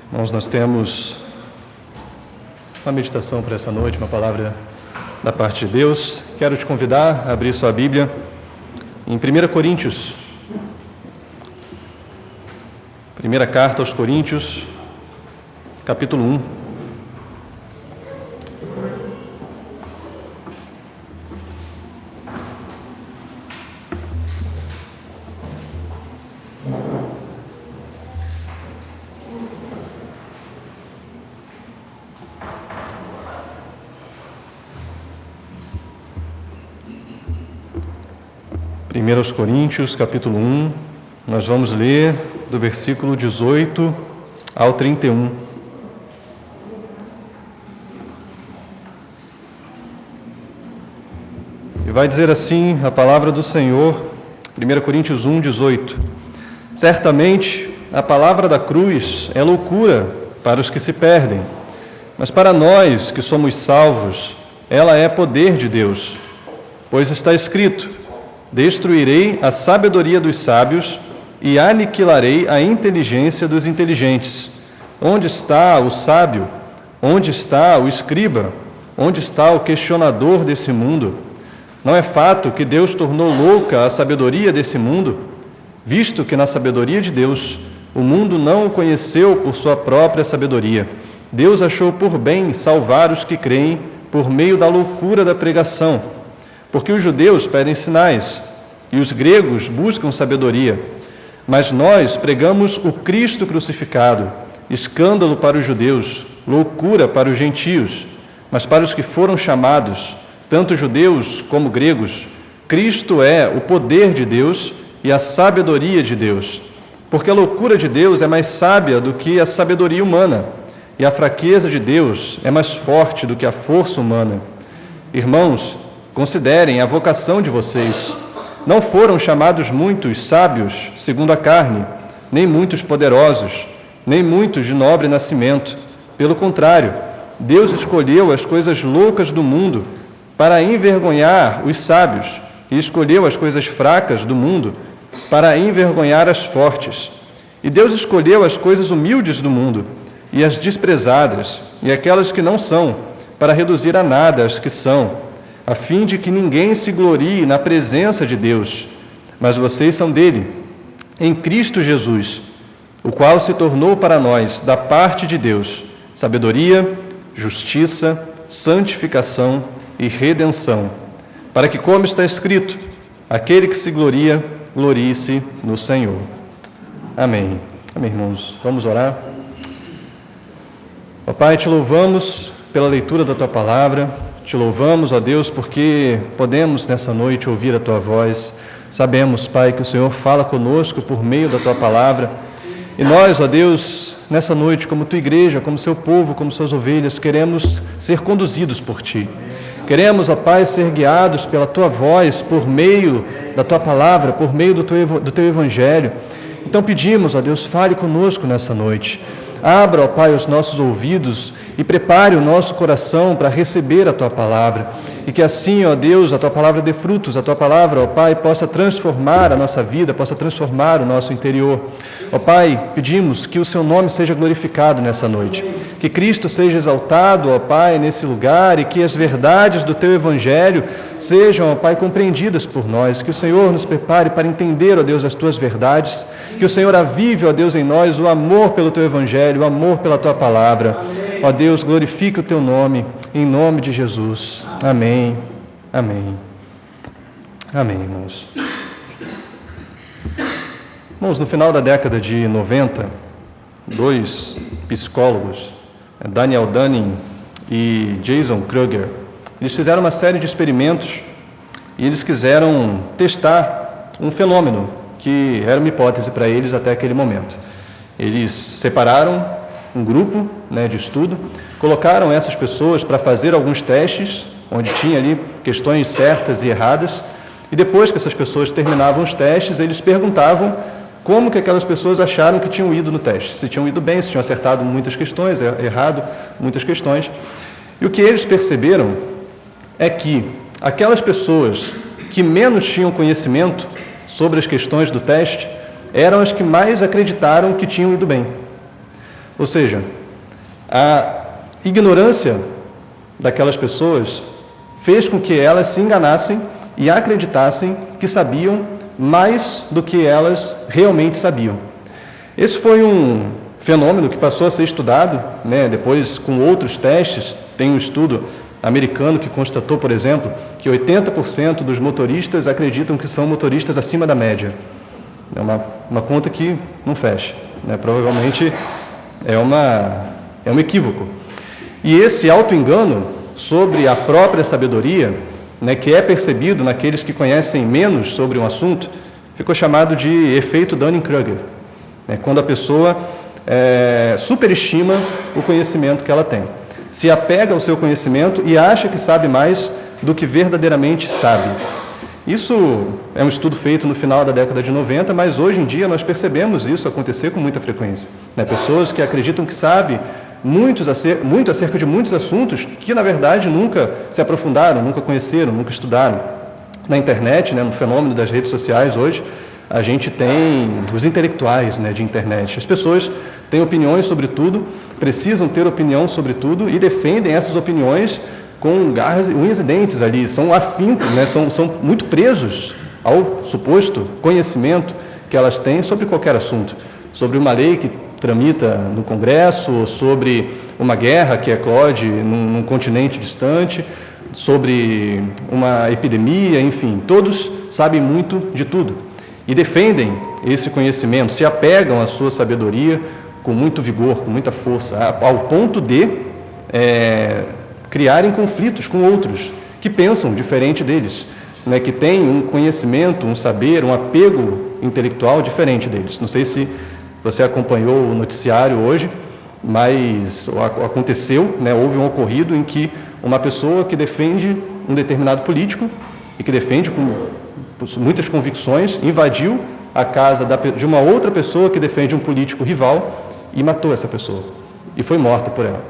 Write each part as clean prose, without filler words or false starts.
Irmãos, nós temos uma meditação para essa noite, uma palavra da parte de Deus. Quero te convidar a abrir sua Bíblia em 1 Coríntios. Primeira carta aos Coríntios, capítulo 1. Primeiro Coríntios, capítulo 1, nós vamos ler do versículo 18 ao 31. E vai dizer assim a palavra do Senhor, 1 Coríntios 1, 18. Certamente a palavra da cruz é loucura para os que se perdem, mas para nós que somos salvos, ela é poder de Deus, pois está escrito: destruirei a sabedoria dos sábios e aniquilarei a inteligência dos inteligentes. Onde está o sábio? Onde está o escriba? Onde está o questionador desse mundo? Não é fato que Deus tornou louca a sabedoria desse mundo? Visto que na sabedoria de Deus o mundo não o conheceu por sua própria sabedoria, Deus achou por bem salvar os que creem por meio da loucura da pregação. Porque os judeus pedem sinais e os gregos buscam sabedoria. Mas nós pregamos o Cristo crucificado, escândalo para os judeus, loucura para os gentios. Mas para os que foram chamados, tanto judeus como gregos, Cristo é o poder de Deus e a sabedoria de Deus. Porque a loucura de Deus é mais sábia do que a sabedoria humana, e a fraqueza de Deus é mais forte do que a força humana. Irmãos, considerem a vocação de vocês. Não foram chamados muitos sábios, segundo a carne, nem muitos poderosos, nem muitos de nobre nascimento. Pelo contrário, Deus escolheu as coisas loucas do mundo para envergonhar os sábios, e escolheu as coisas fracas do mundo para envergonhar as fortes. E Deus escolheu as coisas humildes do mundo, e as desprezadas, e aquelas que não são, para reduzir a nada as que são, a fim de que ninguém se glorie na presença de Deus. Mas vocês são dele, em Cristo Jesus, o qual se tornou para nós, da parte de Deus, sabedoria, justiça, santificação e redenção, para que, como está escrito, aquele que se gloria, glorie-se no Senhor. Amém. Amém, irmãos. Vamos orar. Ó Pai, te louvamos pela leitura da Tua palavra. Te louvamos, ó Deus, porque podemos nessa noite ouvir a Tua voz. Sabemos, Pai, que o Senhor fala conosco por meio da Tua palavra. E nós, ó Deus, nessa noite, como Tua igreja, como Seu povo, como Suas ovelhas, queremos ser conduzidos por Ti. Queremos, ó Pai, ser guiados pela Tua voz, por meio da Tua palavra, por meio do Teu Evangelho. Então pedimos, ó Deus, fale conosco nessa noite. Abra, ó Pai, os nossos ouvidos e prepare o nosso coração para receber a Tua palavra. E que assim, ó Deus, a Tua palavra dê frutos, a Tua palavra, ó Pai, possa transformar a nossa vida, possa transformar o nosso interior. Ó Pai, pedimos que o Seu nome seja glorificado nessa noite. Que Cristo seja exaltado, ó Pai, nesse lugar, e que as verdades do Teu Evangelho sejam, ó Pai, compreendidas por nós. Que o Senhor nos prepare para entender, ó Deus, as Tuas verdades. Que o Senhor avive, ó Deus, em nós o amor pelo Teu Evangelho, o amor pela Tua palavra. Ó Deus, glorifique o Teu nome, em nome de Jesus. Amém. Amém. Amém, irmãos. Irmãos, no final da década de 90, dois psicólogos, Daniel Dunning e Jason Kruger, eles fizeram uma série de experimentos e eles quiseram testar um fenômeno que era uma hipótese para eles até aquele momento. Eles separaram um grupo de estudo, colocaram essas pessoas para fazer alguns testes, onde tinha ali questões certas e erradas, e depois que essas pessoas terminavam os testes, eles perguntavam como que aquelas pessoas acharam que tinham ido no teste, se tinham ido bem, se tinham acertado muitas questões, errado muitas questões. E o que eles perceberam é que aquelas pessoas que menos tinham conhecimento sobre as questões do teste eram as que mais acreditaram que tinham ido bem. Ou seja, a ignorância daquelas pessoas fez com que elas se enganassem e acreditassem que sabiam mais do que elas realmente sabiam. Esse foi um fenômeno que passou a ser estudado, depois com outros testes. Tem um estudo americano que constatou, por exemplo, que 80% dos motoristas acreditam que são motoristas acima da média. É uma conta que não fecha, provavelmente é um equívoco. E esse auto-engano sobre a própria sabedoria, que é percebido naqueles que conhecem menos sobre um assunto, ficou chamado de efeito Dunning-Kruger, quando a pessoa superestima o conhecimento que ela tem. Se apega ao seu conhecimento e acha que sabe mais do que verdadeiramente sabe. Isso é um estudo feito no final da década de 90, mas hoje em dia nós percebemos isso acontecer com muita frequência. Pessoas que acreditam que sabem muito acerca de muitos assuntos que, na verdade, nunca se aprofundaram, nunca conheceram, nunca estudaram. Na internet, no fenômeno das redes sociais hoje, a gente tem os intelectuais de internet. As pessoas têm opiniões sobre tudo, precisam ter opinião sobre tudo e defendem essas opiniões com garras, unhas e dentes ali, são afintos, são muito presos ao suposto conhecimento que elas têm sobre qualquer assunto, sobre uma lei que tramita no Congresso, ou sobre uma guerra que eclode num continente distante, sobre uma epidemia, enfim, todos sabem muito de tudo e defendem esse conhecimento, se apegam à sua sabedoria com muito vigor, com muita força, ao ponto de criarem conflitos com outros que pensam diferente deles, que têm um conhecimento, um saber, um apego intelectual diferente deles. Não sei se você acompanhou o noticiário hoje, mas aconteceu, houve um ocorrido em que uma pessoa que defende um determinado político e que defende com muitas convicções, invadiu a casa de uma outra pessoa que defende um político rival e matou essa pessoa. E foi morta por ela.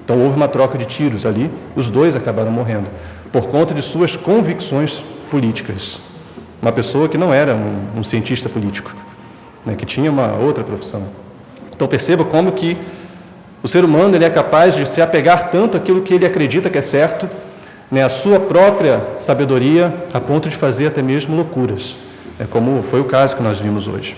Então houve uma troca de tiros ali, os dois acabaram morrendo, por conta de suas convicções políticas. Uma pessoa que não era um cientista político, que tinha uma outra profissão. Então perceba como que o ser humano ele é capaz de se apegar tanto àquilo que ele acredita que é certo, a sua própria sabedoria, a ponto de fazer até mesmo loucuras, como foi o caso que nós vimos hoje.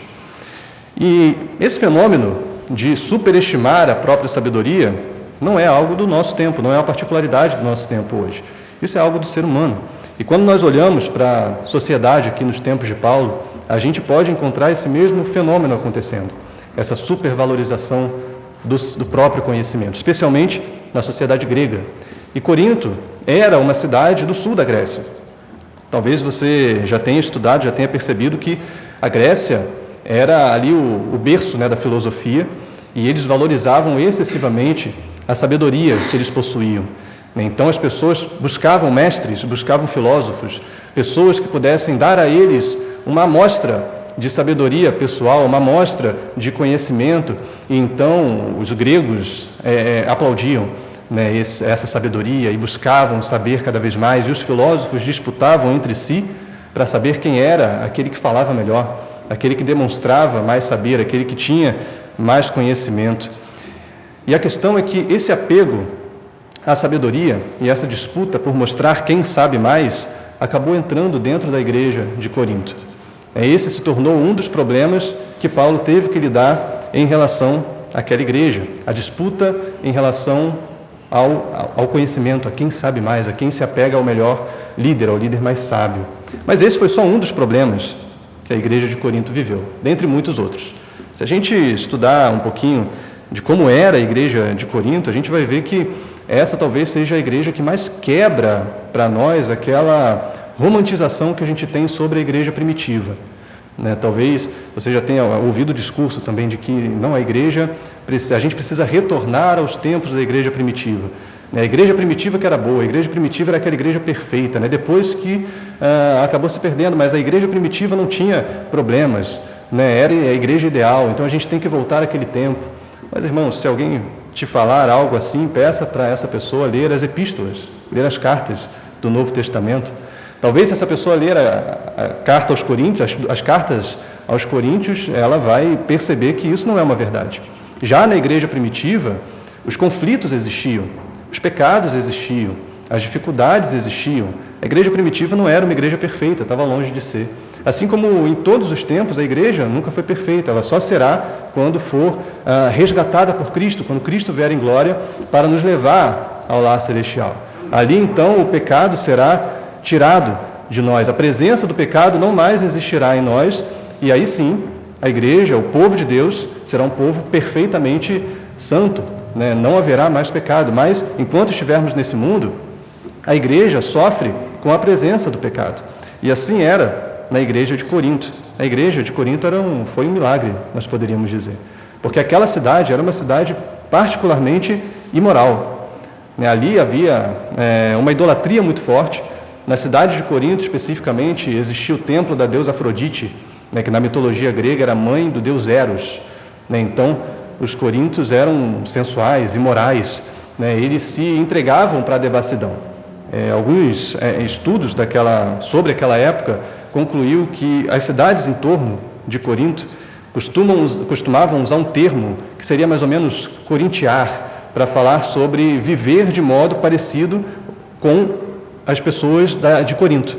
E esse fenômeno de superestimar a própria sabedoria não é algo do nosso tempo, não é uma particularidade do nosso tempo hoje. Isso é algo do ser humano. E quando nós olhamos para a sociedade aqui nos tempos de Paulo, a gente pode encontrar esse mesmo fenômeno acontecendo, essa supervalorização do próprio conhecimento, especialmente na sociedade grega. E Corinto era uma cidade do sul da Grécia. Talvez você já tenha estudado, já tenha percebido que a Grécia era ali o berço da filosofia, e eles valorizavam excessivamente a sabedoria que eles possuíam. Então as pessoas buscavam mestres, buscavam filósofos, pessoas que pudessem dar a eles uma amostra de sabedoria pessoal, uma amostra de conhecimento, e então os gregos aplaudiam essa sabedoria e buscavam saber cada vez mais, e os filósofos disputavam entre si para saber quem era aquele que falava melhor, aquele que demonstrava mais saber, aquele que tinha mais conhecimento. E a questão é que esse apego à sabedoria e essa disputa por mostrar quem sabe mais acabou entrando dentro da igreja de Corinto. Esse se tornou um dos problemas que Paulo teve que lidar em relação àquela igreja, a disputa em relação ao conhecimento, a quem sabe mais, a quem se apega ao melhor líder, ao líder mais sábio. Mas esse foi só um dos problemas que a igreja de Corinto viveu, dentre muitos outros. Se a gente estudar um pouquinho de como era a igreja de Corinto, a gente vai ver que essa talvez seja a igreja que mais quebra para nós aquela romantização que a gente tem sobre a igreja primitiva. Talvez você já tenha ouvido o discurso também de que não, a gente precisa retornar aos tempos da igreja primitiva. A igreja primitiva que era boa, a igreja primitiva era aquela igreja perfeita, depois que acabou se perdendo, mas a igreja primitiva não tinha problemas, era a igreja ideal, então a gente tem que voltar àquele tempo. Mas, irmãos, se alguém te falar algo assim, peça para essa pessoa ler as epístolas, ler as cartas do Novo Testamento. Talvez se essa pessoa ler a carta aos Coríntios, as cartas aos Coríntios, ela vai perceber que isso não é uma verdade. Já na igreja primitiva, os conflitos existiam, os pecados existiam, as dificuldades existiam. A igreja primitiva não era uma igreja perfeita, estava longe de ser. Assim como em todos os tempos, a igreja nunca foi perfeita, ela só será quando for resgatada por Cristo, quando Cristo vier em glória para nos levar ao lar celestial. Ali, então, o pecado será tirado de nós, a presença do pecado não mais existirá em nós, e aí sim, a igreja, o povo de Deus, será um povo perfeitamente santo, né? Não haverá mais pecado, mas enquanto estivermos nesse mundo, a igreja sofre com a presença do pecado. E assim era na igreja de Corinto. A igreja de Corinto foi um milagre, nós poderíamos dizer, porque aquela cidade era uma cidade particularmente imoral. Ali havia uma idolatria muito forte. Na cidade de Corinto, especificamente, existia o templo da deusa Afrodite, que na mitologia grega era mãe do deus Eros. Então, os coríntios eram sensuais, imorais, eles se entregavam para a devassidão. Alguns estudos sobre aquela época concluiu que as cidades em torno de Corinto costumavam usar um termo que seria mais ou menos corintiar, para falar sobre viver de modo parecido com as pessoas de Corinto.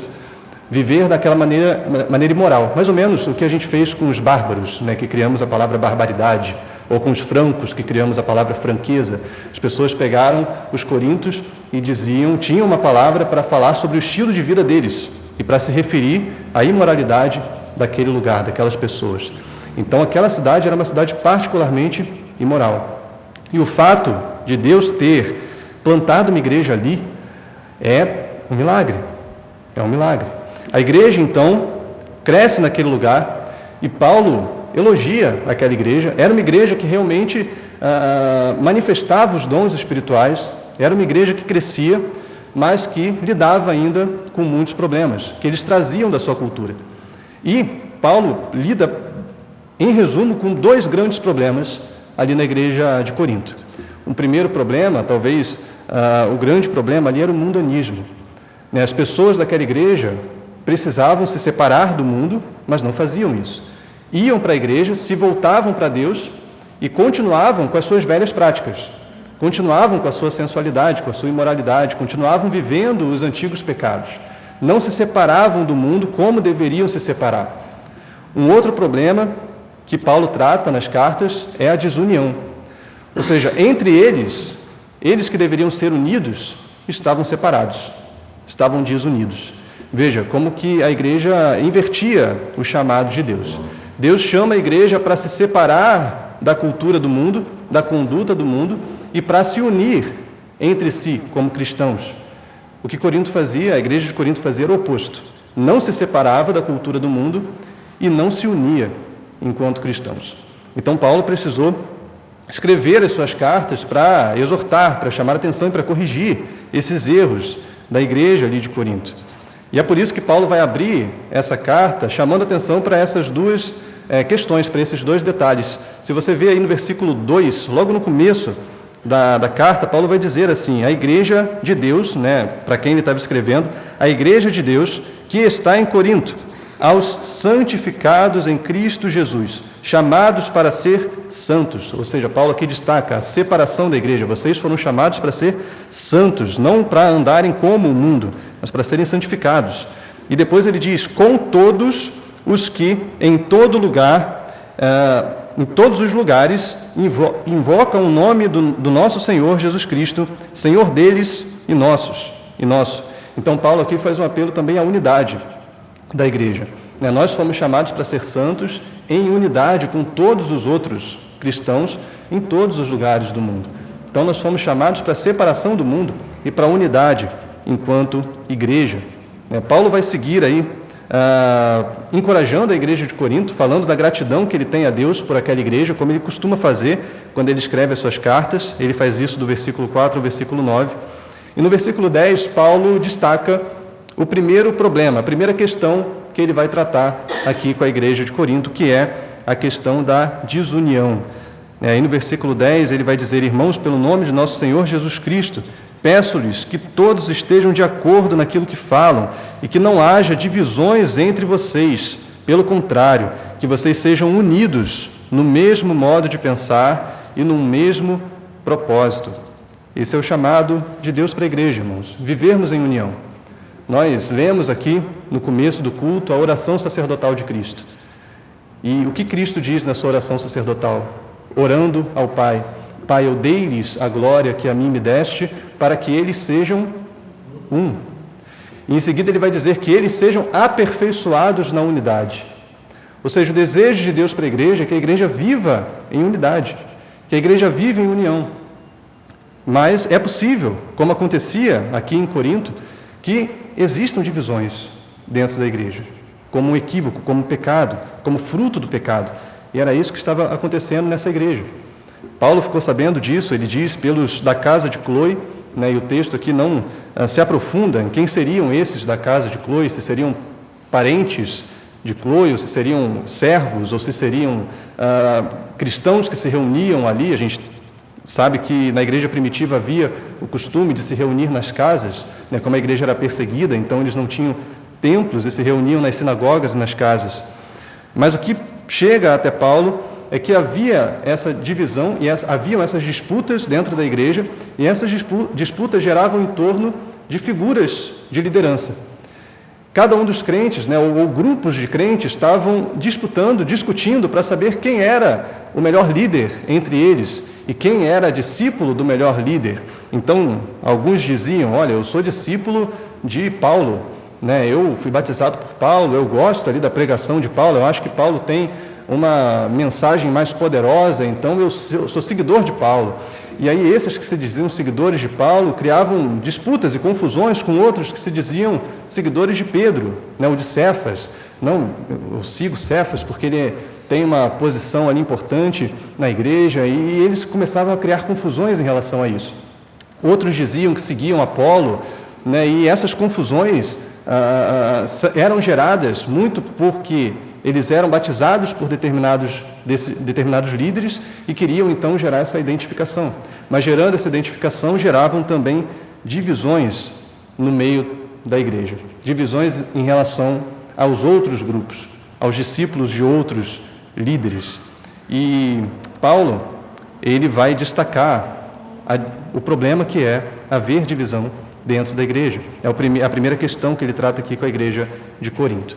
Viver daquela maneira imoral. Mais ou menos o que a gente fez com os bárbaros, que criamos a palavra barbaridade, ou com os francos, que criamos a palavra franqueza. As pessoas pegaram os coríntios e tinham uma palavra para falar sobre o estilo de vida deles e para se referir à imoralidade daquele lugar, daquelas pessoas. Então, aquela cidade era uma cidade particularmente imoral. E o fato de Deus ter plantado uma igreja ali é um milagre. É um milagre. A igreja, então, cresce naquele lugar e Paulo elogia aquela igreja. Era uma igreja que realmente manifestava os dons espirituais, era uma igreja que crescia, mas que lidava ainda com muitos problemas, que eles traziam da sua cultura. E Paulo lida, em resumo, com 2 grandes problemas ali na igreja de Corinto. Um primeiro problema, talvez o grande problema ali, era o mundanismo. As pessoas daquela igreja precisavam se separar do mundo, mas não faziam isso. Iam para a igreja, se voltavam para Deus e continuavam com as suas velhas práticas, continuavam com a sua sensualidade, com a sua imoralidade, continuavam vivendo os antigos pecados. Não se separavam do mundo como deveriam se separar. Um outro problema que Paulo trata nas cartas é a desunião. Ou seja, entre eles que deveriam ser unidos, estavam separados, estavam desunidos. Veja, como que a igreja invertia o chamado de Deus. Deus chama a igreja para se separar da cultura do mundo, da conduta do mundo, e para se unir entre si, como cristãos. O que Corinto fazia, a igreja de Corinto fazia era o oposto. Não se separava da cultura do mundo e não se unia enquanto cristãos. Então, Paulo precisou escrever as suas cartas para exortar, para chamar a atenção e para corrigir esses erros da igreja ali de Corinto. E é por isso que Paulo vai abrir essa carta chamando atenção para essas 2 questões, para esses 2 detalhes. Se você vê aí no versículo 2, logo no começo da carta, Paulo vai dizer assim: a igreja de Deus, para quem ele estava escrevendo, a igreja de Deus que está em Corinto, aos santificados em Cristo Jesus, chamados para ser santos. Ou seja, Paulo aqui destaca a separação da igreja. Vocês foram chamados para ser santos, não para andarem como o mundo, mas para serem santificados. E depois ele diz: com todos os que em todo lugar, em todos os lugares, invocam o nome do nosso Senhor Jesus Cristo, Senhor deles e nosso. Então, Paulo aqui faz um apelo também à unidade da igreja. Nós fomos chamados para ser santos em unidade com todos os outros cristãos em todos os lugares do mundo. Então, nós fomos chamados para a separação do mundo e para a unidade enquanto igreja. Paulo vai seguir aí encorajando a igreja de Corinto, falando da gratidão que ele tem a Deus por aquela igreja, como ele costuma fazer quando ele escreve as suas cartas. Ele faz isso do versículo 4 ao versículo 9. E no versículo 10, Paulo destaca o primeiro problema, a primeira questão que ele vai tratar aqui com a igreja de Corinto, que é a questão da desunião. Aí no versículo 10 ele vai dizer: irmãos, pelo nome de nosso Senhor Jesus Cristo, peço-lhes que todos estejam de acordo naquilo que falam e que não haja divisões entre vocês. Pelo contrário, que vocês sejam unidos no mesmo modo de pensar e num mesmo propósito. Esse é o chamado de Deus para a igreja, irmãos, vivermos em união. Nós lemos aqui, no começo do culto, a oração sacerdotal de Cristo. E o que Cristo diz na sua oração sacerdotal? Orando ao Pai: Pai, eu dei-lhes a glória que a mim me deste, para que eles sejam um. E em seguida ele vai dizer que eles sejam aperfeiçoados na unidade. Ou seja, o desejo de Deus para a igreja é que a igreja viva em unidade, que a igreja viva em união. Mas é possível, como acontecia aqui em Corinto, que existam divisões dentro da igreja, como um equívoco, como um pecado, como fruto do pecado. E era isso que estava acontecendo nessa igreja. Paulo ficou sabendo disso, ele diz, pelos da casa de Cloe, e o texto aqui não se aprofunda em quem seriam esses da casa de Cloe, se seriam parentes de Cloe, ou se seriam servos, ou se seriam cristãos que se reuniam ali. A gente sabe que na igreja primitiva havia o costume de se reunir nas casas, como a igreja era perseguida, então eles não tinham templos e se reuniam nas sinagogas e nas casas. Mas o que chega até Paulo é que havia essa divisão e haviam essas disputas dentro da igreja, e essas disputas geravam em torno de figuras de liderança. Cada um dos crentes, ou grupos de crentes, estavam discutindo para saber quem era o melhor líder entre eles e quem era discípulo do melhor líder. Então, alguns diziam: olha, eu sou discípulo de Paulo, eu fui batizado por Paulo, eu gosto ali da pregação de Paulo, eu acho que Paulo tem uma mensagem mais poderosa, então eu sou seguidor de Paulo. E aí esses que se diziam seguidores de Paulo criavam disputas e confusões com outros que se diziam seguidores de Pedro, ou de Cefas. Não, eu sigo Cefas porque ele tem uma posição ali importante na igreja, e eles começavam a criar confusões em relação a isso. Outros diziam que seguiam Apolo, e essas confusões eram geradas muito porque eles eram batizados por determinados líderes e queriam então gerar essa identificação. Mas gerando essa identificação, geravam também divisões no meio da igreja. Divisões em relação aos outros grupos, aos discípulos de outros líderes. E Paulo, ele vai destacar o problema que é haver divisão dentro da igreja. É a primeira questão que ele trata aqui com a igreja de Corinto.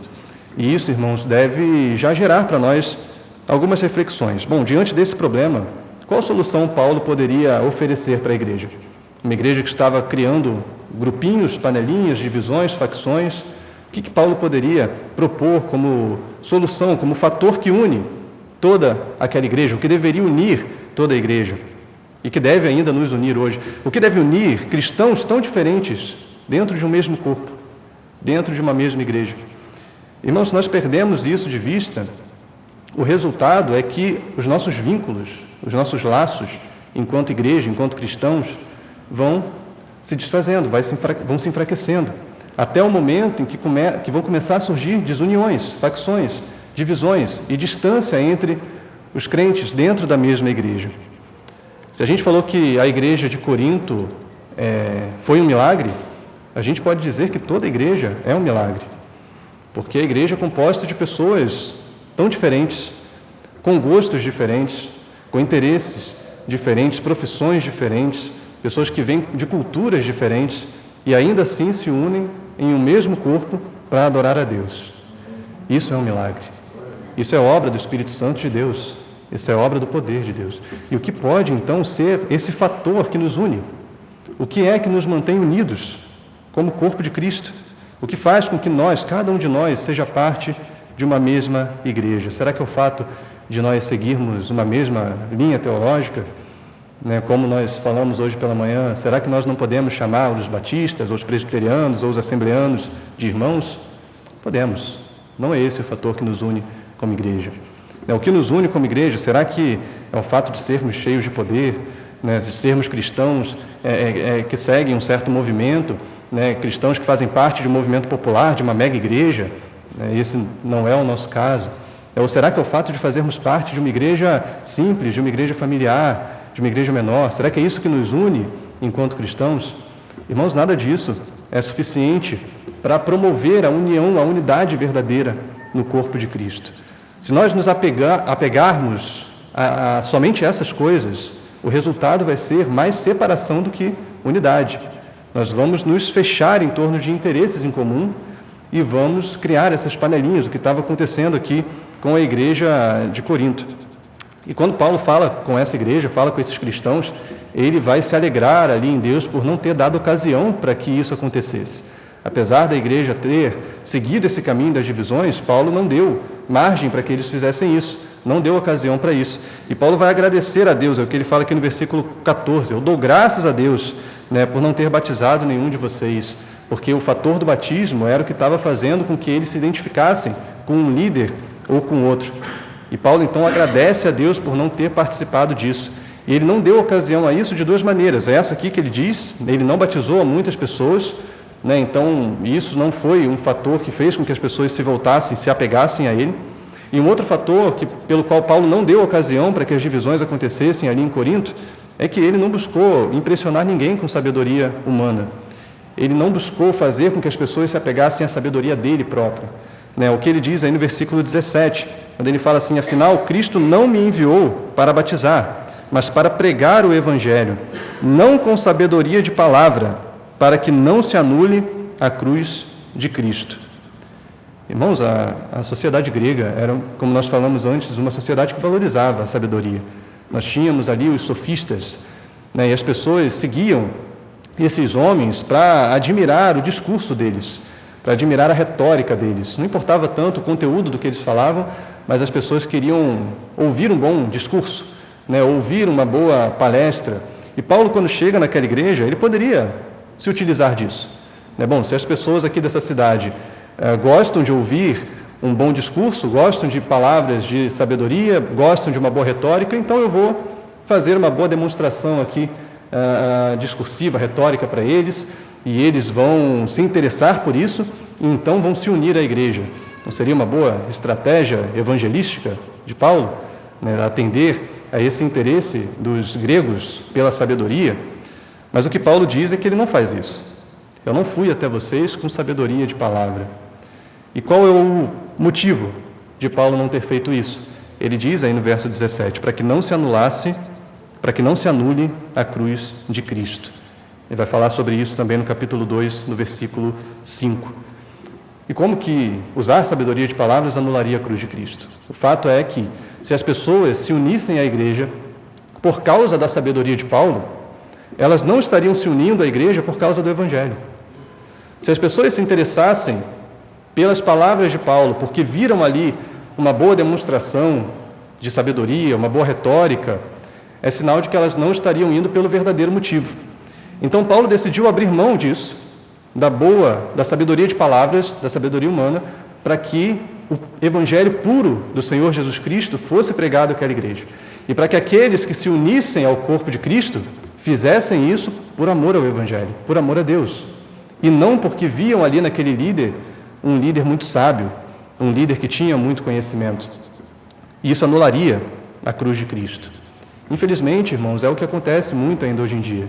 E isso, irmãos, deve já gerar para nós algumas reflexões. Bom, diante desse problema, qual solução Paulo poderia oferecer para a igreja? Uma igreja que estava criando grupinhos, panelinhas, divisões, facções. O que Paulo poderia propor como solução, como fator que une toda aquela igreja, o que deveria unir toda a igreja e que deve ainda nos unir hoje? O que deve unir cristãos tão diferentes dentro de um mesmo corpo, dentro de uma mesma igreja? Irmãos, se nós perdemos isso de vista, o resultado é que os nossos vínculos, os nossos laços, enquanto igreja, enquanto cristãos, vão se desfazendo, vão se enfraquecendo, até o momento em que vão começar a surgir desuniões, facções, divisões e distância entre os crentes dentro da mesma igreja. Se a gente falou que a igreja de Corinto foi um milagre, a gente pode dizer que toda a igreja é um milagre. Porque a igreja é composta de pessoas tão diferentes, com gostos diferentes, com interesses diferentes, profissões diferentes, pessoas que vêm de culturas diferentes e ainda assim se unem em um mesmo corpo para adorar a Deus. Isso é um milagre. Isso é obra do Espírito Santo de Deus. Isso é obra do poder de Deus. E o que pode, então, ser esse fator que nos une? O que é que nos mantém unidos como corpo de Cristo? O que faz com que cada um de nós, seja parte de uma mesma igreja? Será que é o fato de nós seguirmos uma mesma linha teológica? Como nós falamos hoje pela manhã, será que nós não podemos chamar os batistas, ou os presbiterianos, ou os assembleanos de irmãos? Podemos. Não é esse o fator que nos une como igreja. O que nos une como igreja, será que é o fato de sermos cheios de poder, de sermos cristãos que seguem um certo movimento, cristãos que fazem parte de um movimento popular, de uma mega igreja? Esse não é o nosso caso. Ou será que é o fato de fazermos parte de uma igreja simples, de uma igreja familiar, de uma igreja menor? Será que é isso que nos une enquanto cristãos? Irmãos, nada disso é suficiente para promover a união, a unidade verdadeira no corpo de Cristo. Se nós nos apegarmos somente essas coisas, o resultado vai ser mais separação do que unidade. Nós vamos nos fechar em torno de interesses em comum e vamos criar essas panelinhas, o que estava acontecendo aqui com a igreja de Corinto. E quando Paulo fala com essa igreja, fala com esses cristãos, ele vai se alegrar ali em Deus por não ter dado ocasião para que isso acontecesse. Apesar da igreja ter seguido esse caminho das divisões, Paulo não deu margem para que eles fizessem isso, não deu ocasião para isso. E Paulo vai agradecer a Deus, é o que ele fala aqui no versículo 14, eu dou graças a Deus, por não ter batizado nenhum de vocês, porque o fator do batismo era o que estava fazendo com que eles se identificassem com um líder ou com outro. E Paulo então agradece a Deus por não ter participado disso. E ele não deu ocasião a isso de duas maneiras. Essa aqui que ele diz, ele não batizou a muitas pessoas, então isso não foi um fator que fez com que as pessoas se voltassem, se apegassem a ele. E um outro fator pelo qual Paulo não deu ocasião para que as divisões acontecessem ali em Corinto, é que ele não buscou impressionar ninguém com sabedoria humana. Ele não buscou fazer com que as pessoas se apegassem à sabedoria dele próprio. O que ele diz aí no versículo 17, quando ele fala assim, afinal, Cristo não me enviou para batizar, mas para pregar o Evangelho, não com sabedoria de palavra, para que não se anule a cruz de Cristo. Irmãos, a sociedade grega era, como nós falamos antes, uma sociedade que valorizava a sabedoria. Nós tínhamos ali os sofistas, e as pessoas seguiam esses homens para admirar o discurso deles, para admirar a retórica deles. Não importava tanto o conteúdo do que eles falavam, mas as pessoas queriam ouvir um bom discurso, ouvir uma boa palestra. E Paulo, quando chega naquela igreja, ele poderia se utilizar disso. Bom, se as pessoas aqui dessa cidade gostam de ouvir um bom discurso, gostam de palavras de sabedoria, gostam de uma boa retórica, então eu vou fazer uma boa demonstração aqui discursiva, retórica para eles, e eles vão se interessar por isso, e então vão se unir à igreja. Não seria uma boa estratégia evangelística de Paulo, atender a esse interesse dos gregos pela sabedoria? Mas o que Paulo diz é que ele não faz isso. Eu não fui até vocês com sabedoria de palavra. E qual é o motivo de Paulo não ter feito isso? Ele diz aí no verso 17, para que não se anule a cruz de Cristo. Ele vai falar sobre isso também no capítulo 2, no versículo 5. E como que usar sabedoria de palavras anularia a cruz de Cristo? O fato é que, se as pessoas se unissem à igreja por causa da sabedoria de Paulo, elas não estariam se unindo à igreja por causa do Evangelho. Se as pessoas se interessassem pelas palavras de Paulo, porque viram ali uma boa demonstração de sabedoria, uma boa retórica, é sinal de que elas não estariam indo pelo verdadeiro motivo. Então Paulo decidiu abrir mão disso, da sabedoria de palavras, da sabedoria humana, para que o evangelho puro do Senhor Jesus Cristo fosse pregado àquela igreja. E para que aqueles que se unissem ao corpo de Cristo fizessem isso por amor ao evangelho, por amor a Deus. E não porque viam ali naquele líder um líder muito sábio, um líder que tinha muito conhecimento. E isso anularia a cruz de Cristo. Infelizmente, irmãos, é o que acontece muito ainda hoje em dia.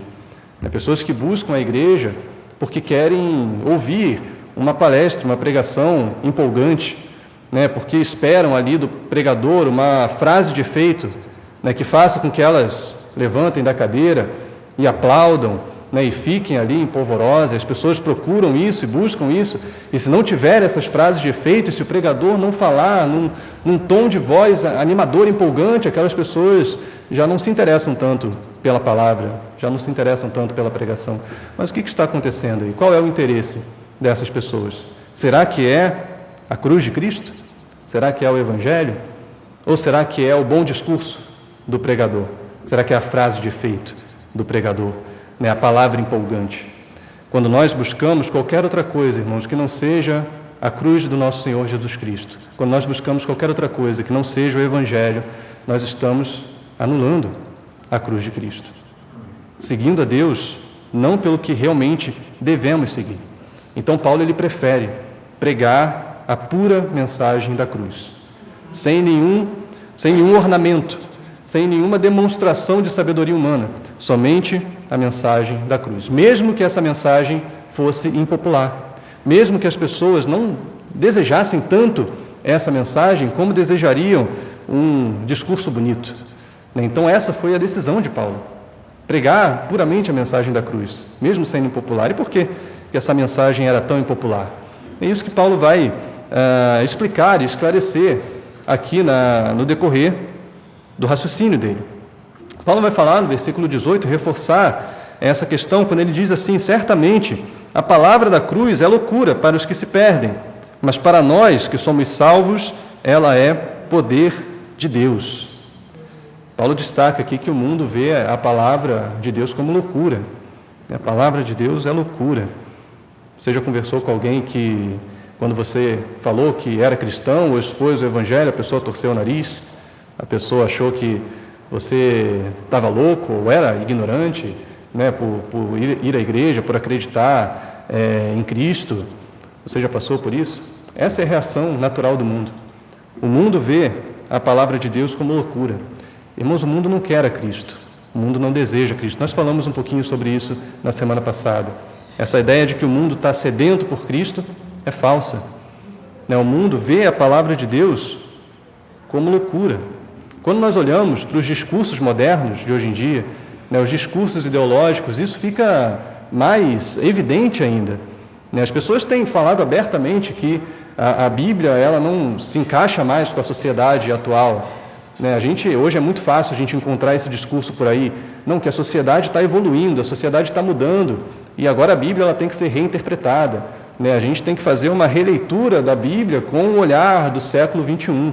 Pessoas que buscam a igreja porque querem ouvir uma palestra, uma pregação empolgante, porque esperam ali do pregador uma frase de efeito, que faça com que elas levantem da cadeira e aplaudam, e fiquem ali em polvorosa. As pessoas procuram isso e buscam isso, e se não tiver essas frases de efeito, se o pregador não falar num tom de voz animador, empolgante, aquelas pessoas já não se interessam tanto pela palavra, já não se interessam tanto pela pregação. Mas o que está acontecendo aí? Qual é o interesse dessas pessoas? Será que é a cruz de Cristo? Será que é o Evangelho? Ou será que é o bom discurso do pregador? Será que é a frase de efeito do pregador? A palavra empolgante? Quando nós buscamos qualquer outra coisa, irmãos, que não seja a cruz do nosso Senhor Jesus Cristo, quando nós buscamos qualquer outra coisa que não seja o Evangelho, nós estamos anulando a cruz de Cristo, seguindo a Deus não pelo que realmente devemos seguir. Então Paulo ele prefere pregar a pura mensagem da cruz, sem nenhum ornamento, sem nenhuma demonstração de sabedoria humana, somente a mensagem da cruz. Mesmo que essa mensagem fosse impopular, mesmo que as pessoas não desejassem tanto essa mensagem como desejariam um discurso bonito, Então essa foi a decisão de Paulo, pregar puramente a mensagem da cruz, mesmo sendo impopular. E por que essa mensagem era tão impopular? É isso que Paulo vai explicar e esclarecer aqui no decorrer do raciocínio dele. Paulo vai falar no versículo 18, reforçar essa questão, quando ele diz assim: certamente a palavra da cruz é loucura para os que se perdem, mas para nós que somos salvos, ela é poder de Deus. Paulo destaca aqui que o mundo vê a palavra de Deus como loucura. A palavra de Deus é loucura. Você já conversou com alguém que, quando você falou que era cristão ou expôs o evangelho, a pessoa torceu o nariz, a pessoa achou que você estava louco ou era ignorante, né, por ir à igreja, por acreditar em Cristo? Você já passou por isso? Essa é a reação natural do mundo. O mundo vê a palavra de Deus como loucura. Irmãos, o mundo não quer a Cristo, o mundo não deseja Cristo. Nós falamos um pouquinho sobre isso na semana passada. Essa ideia de que o mundo está sedento por Cristo é falsa. O mundo vê a palavra de Deus como loucura. Quando nós olhamos para os discursos modernos de hoje em dia, os discursos ideológicos, isso fica mais evidente ainda. As pessoas têm falado abertamente que a Bíblia ela não se encaixa mais com a sociedade atual. Hoje é muito fácil a gente encontrar esse discurso por aí, não, que a sociedade está evoluindo, a sociedade está mudando, e agora a Bíblia ela tem que ser reinterpretada. A gente tem que fazer uma releitura da Bíblia com o olhar do século XXI.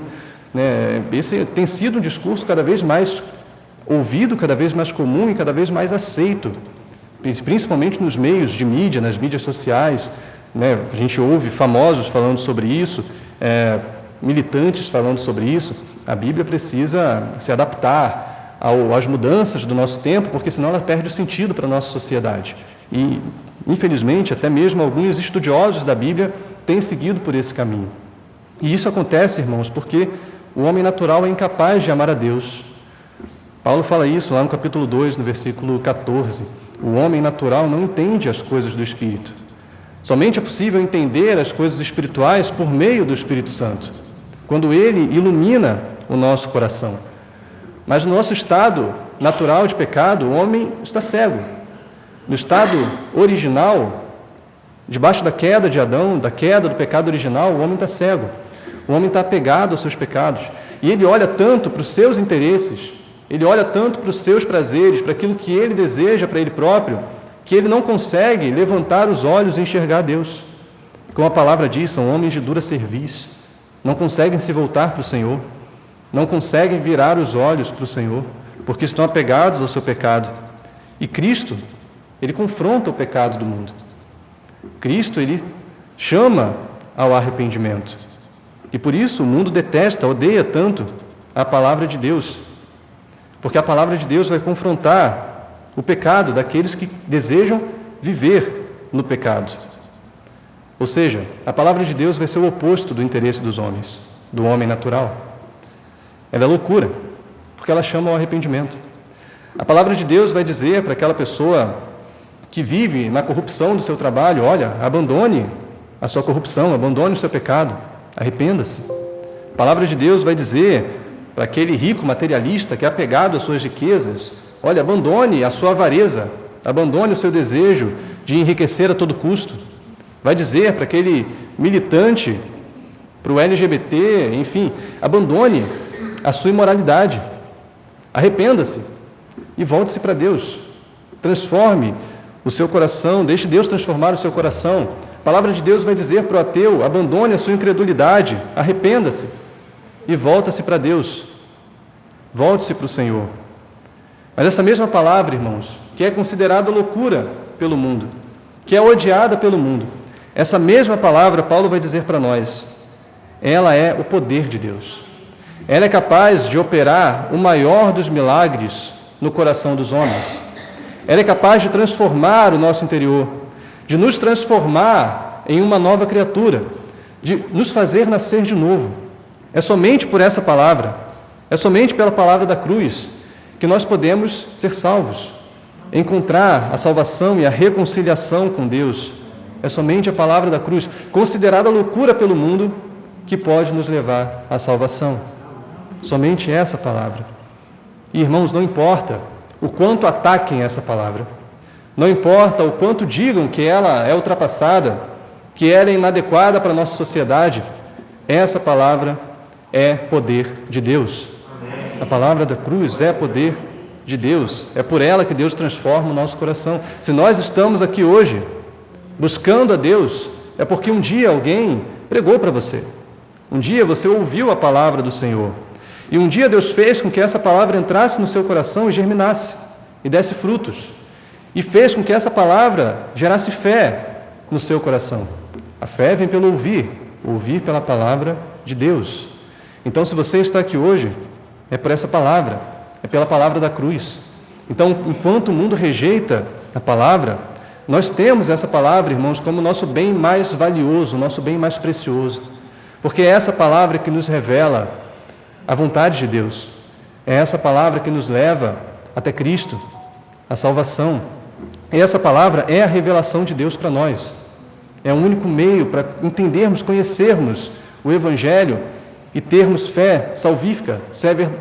Esse tem sido um discurso cada vez mais ouvido, cada vez mais comum e cada vez mais aceito, principalmente nos meios de mídia, nas mídias sociais. A gente ouve famosos falando sobre isso, militantes falando sobre isso. A Bíblia precisa se adaptar às mudanças do nosso tempo, porque senão ela perde o sentido para a nossa sociedade. E, infelizmente, até mesmo alguns estudiosos da Bíblia têm seguido por esse caminho. E isso acontece, irmãos, porque o homem natural é incapaz de amar a Deus. Paulo fala isso lá no capítulo 2, no versículo 14. O homem natural não entende as coisas do Espírito. Somente é possível entender as coisas espirituais por meio do Espírito Santo, quando ele ilumina o nosso coração. Mas no nosso estado natural de pecado, o homem está cego. No estado original, debaixo da queda de Adão, da queda do pecado original, o homem está cego. O homem está apegado aos seus pecados. E ele olha tanto para os seus interesses, ele olha tanto para os seus prazeres, para aquilo que ele deseja para ele próprio, que ele não consegue levantar os olhos e enxergar Deus. Como a palavra diz, são homens de dura cerviz. Não conseguem se voltar para o Senhor, não conseguem virar os olhos para o Senhor, porque estão apegados ao seu pecado. E Cristo, ele confronta o pecado do mundo. Cristo, ele chama ao arrependimento. E por isso o mundo detesta, odeia tanto a palavra de Deus, porque a palavra de Deus vai confrontar o pecado daqueles que desejam viver no pecado. Ou seja, a palavra de Deus vai ser o oposto do interesse dos homens, do homem natural. Ela é loucura, porque ela chama ao arrependimento. A palavra de Deus vai dizer para aquela pessoa que vive na corrupção do seu trabalho: olha, abandone a sua corrupção, abandone o seu pecado, arrependa-se. A palavra de Deus vai dizer para aquele rico materialista que é apegado às suas riquezas: olha, abandone a sua avareza, abandone o seu desejo de enriquecer a todo custo. Vai dizer para aquele militante, para o LGBT, enfim, abandone a sua imoralidade, arrependa-se e volte-se para Deus. Transforme o seu coração, deixe Deus transformar o seu coração. A palavra de Deus vai dizer para o ateu: abandone a sua incredulidade, arrependa-se e volta-se para Deus. Volte-se para o Senhor. Mas essa mesma palavra, irmãos, que é considerada loucura pelo mundo, que é odiada pelo mundo, essa mesma palavra Paulo vai dizer para nós: ela é o poder de Deus. Ela é capaz de operar o maior dos milagres no coração dos homens. Ela é capaz de transformar o nosso interior, de nos transformar em uma nova criatura, de nos fazer nascer de novo. É somente por essa palavra, é somente pela palavra da cruz que nós podemos ser salvos, encontrar a salvação e a reconciliação com Deus. É somente a palavra da cruz, considerada loucura pelo mundo, que pode nos levar à salvação. Somente essa palavra. E, irmãos, não importa o quanto ataquem essa palavra, não importa o quanto digam que ela é ultrapassada, que ela é inadequada para a nossa sociedade, essa palavra é poder de Deus. A palavra da cruz é poder de Deus, é por ela que Deus transforma o nosso coração. Se nós estamos aqui hoje buscando a Deus, é porque um dia alguém pregou para você, um dia você ouviu a palavra do Senhor, e um dia Deus fez com que essa palavra entrasse no seu coração e germinasse, e desse frutos, e fez com que essa palavra gerasse fé no seu coração. A fé vem pelo ouvir, ouvir pela palavra de Deus. Então, se você está aqui hoje, é por essa palavra, é pela palavra da cruz. Então, enquanto o mundo rejeita a palavra, nós temos essa palavra, irmãos, como o nosso bem mais valioso, o nosso bem mais precioso, porque é essa palavra que nos revela a vontade de Deus, é essa palavra que nos leva até Cristo, a salvação. E essa palavra é a revelação de Deus para nós. É o único meio para entendermos, conhecermos o Evangelho e termos fé salvífica,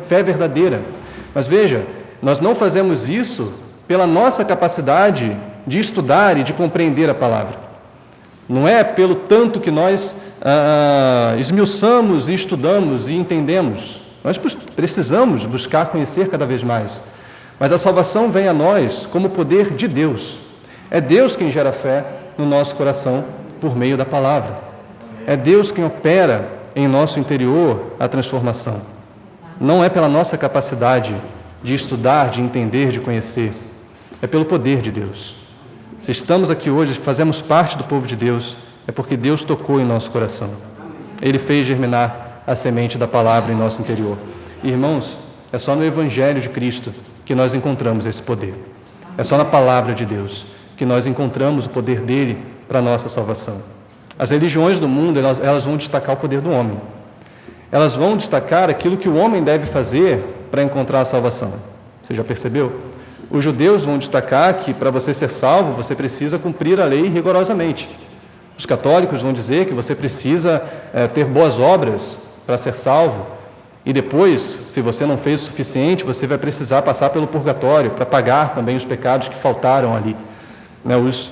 fé verdadeira. Mas veja, nós não fazemos isso pela nossa capacidade de estudar e de compreender a palavra. Não é pelo tanto que nós esmiuçamos e estudamos e entendemos. Nós precisamos buscar conhecer cada vez mais. Mas a salvação vem a nós como poder de Deus. É Deus quem gera fé no nosso coração por meio da palavra. É Deus quem opera em nosso interior a transformação. Não é pela nossa capacidade de estudar, de entender, de conhecer. É pelo poder de Deus. Se estamos aqui hoje, fazemos parte do povo de Deus, é porque Deus tocou em nosso coração. Ele fez germinar a semente da palavra em nosso interior. E, irmãos, é só no Evangelho de Cristo que nós encontramos esse poder. É só na palavra de Deus que nós encontramos o poder dele para a nossa salvação. As religiões do mundo, elas vão destacar o poder do homem. Elas vão destacar aquilo que o homem deve fazer para encontrar a salvação. Você já percebeu? Os judeus vão destacar que para você ser salvo, você precisa cumprir a lei rigorosamente. Os católicos vão dizer que você precisa ter boas obras para ser salvo. E depois, se você não fez o suficiente, você vai precisar passar pelo purgatório para pagar também os pecados que faltaram ali. Os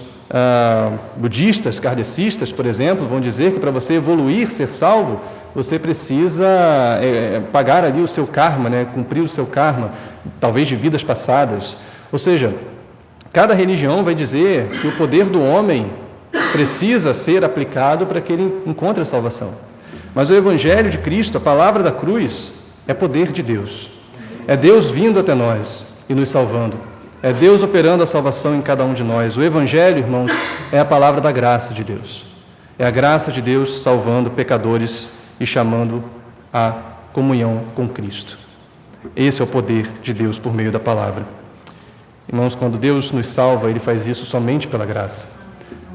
budistas, kardecistas, por exemplo, vão dizer que para você evoluir, ser salvo, você precisa pagar ali o seu karma, cumprir o seu karma, talvez de vidas passadas. Ou seja, cada religião vai dizer que o poder do homem precisa ser aplicado para que ele encontre a salvação. Mas o Evangelho de Cristo, a palavra da cruz, é poder de Deus. É Deus vindo até nós e nos salvando. É Deus operando a salvação em cada um de nós. O Evangelho, irmãos, é a palavra da graça de Deus. É a graça de Deus salvando pecadores e chamando a comunhão com Cristo. Esse é o poder de Deus por meio da palavra. Irmãos, quando Deus nos salva, Ele faz isso somente pela graça.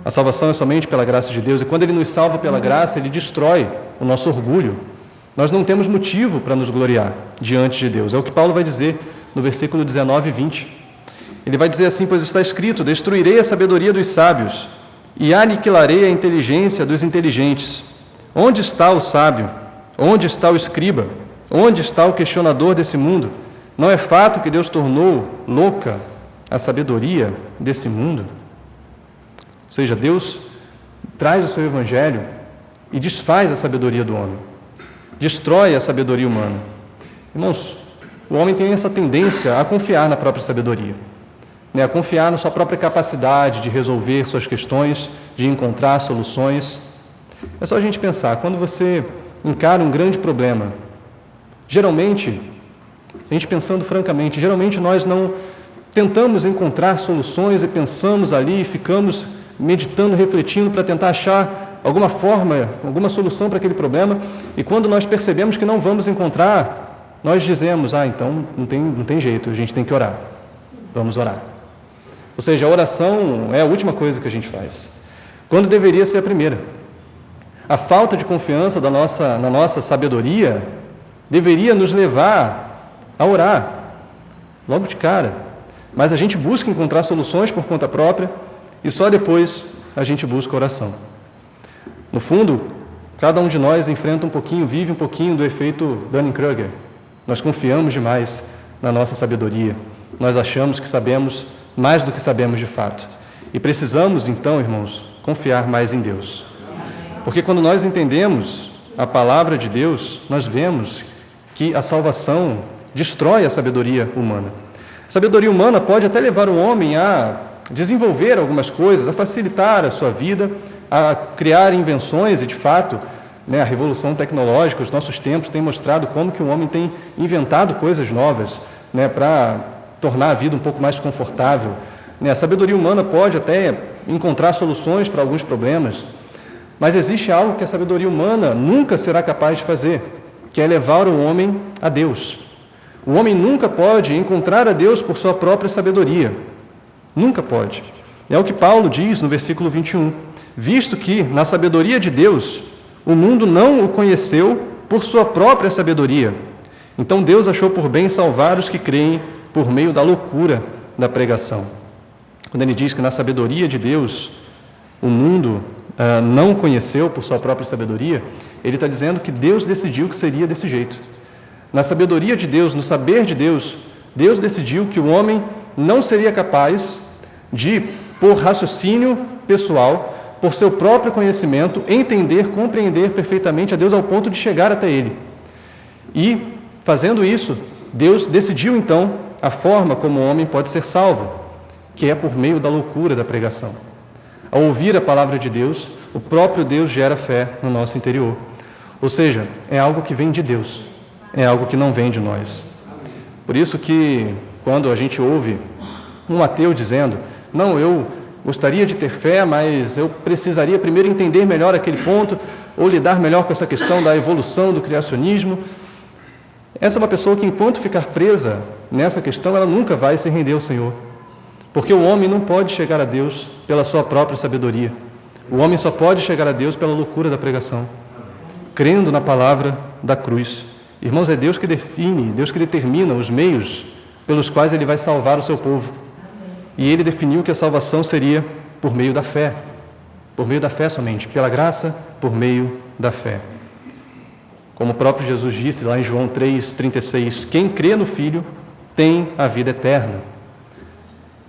A salvação é somente pela graça de Deus. E quando Ele nos salva pela graça, Ele destrói o nosso orgulho. Nós não temos motivo para nos gloriar diante de Deus. É o que Paulo vai dizer no versículo 19 e 20. Ele vai dizer assim: pois está escrito, destruirei a sabedoria dos sábios e aniquilarei a inteligência dos inteligentes. Onde está o sábio? Onde está o escriba? Onde está o questionador desse mundo? Não é fato que Deus tornou louca a sabedoria desse mundo? Ou seja, Deus traz o seu Evangelho e desfaz a sabedoria do homem, destrói a sabedoria humana. Irmãos, o homem tem essa tendência a confiar na própria sabedoria, a confiar na sua própria capacidade de resolver suas questões, de encontrar soluções. É só a gente pensar, quando você encara um grande problema, geralmente, a gente pensando francamente, geralmente nós não tentamos encontrar soluções e pensamos ali, ficamos meditando, refletindo para tentar achar alguma forma, alguma solução para aquele problema, e quando nós percebemos que não vamos encontrar, nós dizemos: então não tem jeito, a gente tem que orar, vamos orar. Ou seja, a oração é a última coisa que a gente faz, quando deveria ser a primeira. A falta de confiança na nossa sabedoria deveria nos levar a orar, logo de cara. Mas a gente busca encontrar soluções por conta própria e só depois a gente busca oração. No fundo, cada um de nós enfrenta um pouquinho, vive um pouquinho do efeito Dunning-Kruger. Nós confiamos demais na nossa sabedoria. Nós achamos que sabemos mais do que sabemos de fato. E precisamos, então, irmãos, confiar mais em Deus. Porque quando nós entendemos a palavra de Deus, nós vemos que a salvação destrói a sabedoria humana. A sabedoria humana pode até levar o homem a desenvolver algumas coisas, a facilitar a sua vida, a criar invenções, e de fato, a revolução tecnológica, os nossos tempos têm mostrado como que o homem tem inventado coisas novas, para tornar a vida um pouco mais confortável. A sabedoria humana pode até encontrar soluções para alguns problemas, mas existe algo que a sabedoria humana nunca será capaz de fazer, que é levar o homem a Deus. O homem nunca pode encontrar a Deus por sua própria sabedoria. Nunca pode. É o que Paulo diz no versículo 21. Visto que, na sabedoria de Deus, o mundo não o conheceu por sua própria sabedoria. Então Deus achou por bem salvar os que creem por meio da loucura da pregação. Quando ele diz que na sabedoria de Deus, o mundo não conheceu por sua própria sabedoria, ele está dizendo que Deus decidiu que seria desse jeito. Na sabedoria de Deus, no saber de Deus, Deus decidiu que o homem não seria capaz de, por raciocínio pessoal, por seu próprio conhecimento, entender, compreender perfeitamente a Deus ao ponto de chegar até Ele. E, fazendo isso, Deus decidiu então a forma como o homem pode ser salvo, que é por meio da loucura da pregação. Ao ouvir a palavra de Deus, o próprio Deus gera fé no nosso interior. Ou seja, é algo que vem de Deus, é algo que não vem de nós. Por isso que, quando a gente ouve um ateu dizendo, não, eu gostaria de ter fé, mas eu precisaria primeiro entender melhor aquele ponto, ou lidar melhor com essa questão da evolução, do criacionismo. Essa é uma pessoa que, enquanto ficar presa nessa questão, ela nunca vai se render ao Senhor. Porque o homem não pode chegar a Deus pela sua própria sabedoria. O homem só pode chegar a Deus pela loucura da pregação, crendo na palavra da cruz. Irmãos, é Deus que define, Deus que determina os meios pelos quais Ele vai salvar o seu povo. E Ele definiu que a salvação seria por meio da fé somente, pela graça, por meio da fé. Como o próprio Jesus disse lá em João 3,36, quem crê no Filho tem a vida eterna.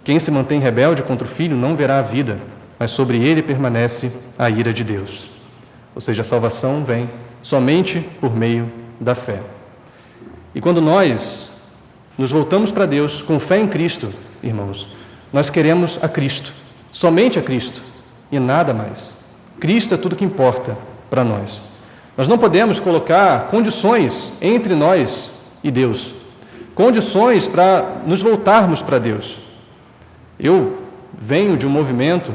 Quem se mantém rebelde contra o Filho não verá a vida, mas sobre ele permanece a ira de Deus. Ou seja, a salvação vem somente por meio da fé. E quando nós nos voltamos para Deus com fé em Cristo, irmãos, nós queremos a Cristo, somente a Cristo, e nada mais. Cristo é tudo que importa para nós. Nós não podemos colocar condições entre nós e Deus, condições para nos voltarmos para Deus. Eu venho de um movimento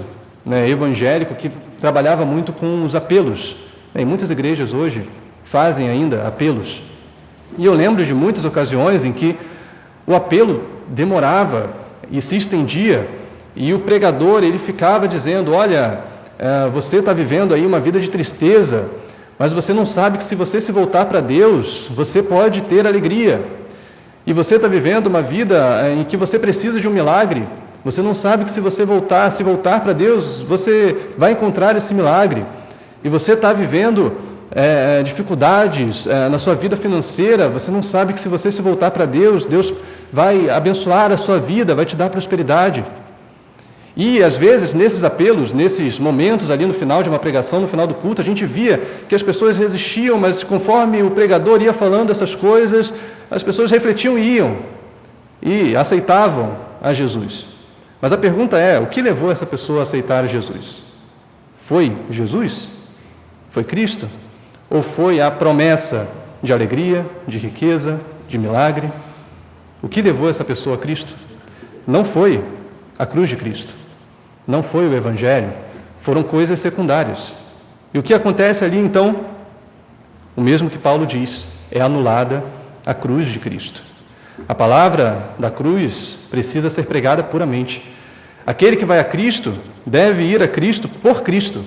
evangélico que trabalhava muito com os apelos. E muitas igrejas hoje fazem ainda apelos. E eu lembro de muitas ocasiões em que o apelo demorava e se estendia, e o pregador ele ficava dizendo, olha, você está vivendo aí uma vida de tristeza, mas você não sabe que se você se voltar para Deus, você pode ter alegria. E você está vivendo uma vida em que você precisa de um milagre. Você não sabe que se você se voltar para Deus, você vai encontrar esse milagre. E você está vivendo dificuldades na sua vida financeira, você não sabe que se você se voltar para Deus, Deus vai abençoar a sua vida, vai te dar prosperidade. E, às vezes, nesses apelos, nesses momentos ali no final de uma pregação, no final do culto, a gente via que as pessoas resistiam, mas conforme o pregador ia falando essas coisas, as pessoas refletiam e iam, e aceitavam a Jesus. Mas a pergunta é, o que levou essa pessoa a aceitar Jesus? Foi Jesus? Foi Cristo? Ou foi a promessa de alegria, de riqueza, de milagre? O que levou essa pessoa a Cristo? Não foi a cruz de Cristo. Não foi o Evangelho. Foram coisas secundárias. E o que acontece ali, então? O mesmo que Paulo diz, é anulada a cruz de Cristo. A palavra da cruz precisa ser pregada puramente. Aquele que vai a Cristo deve ir a Cristo por Cristo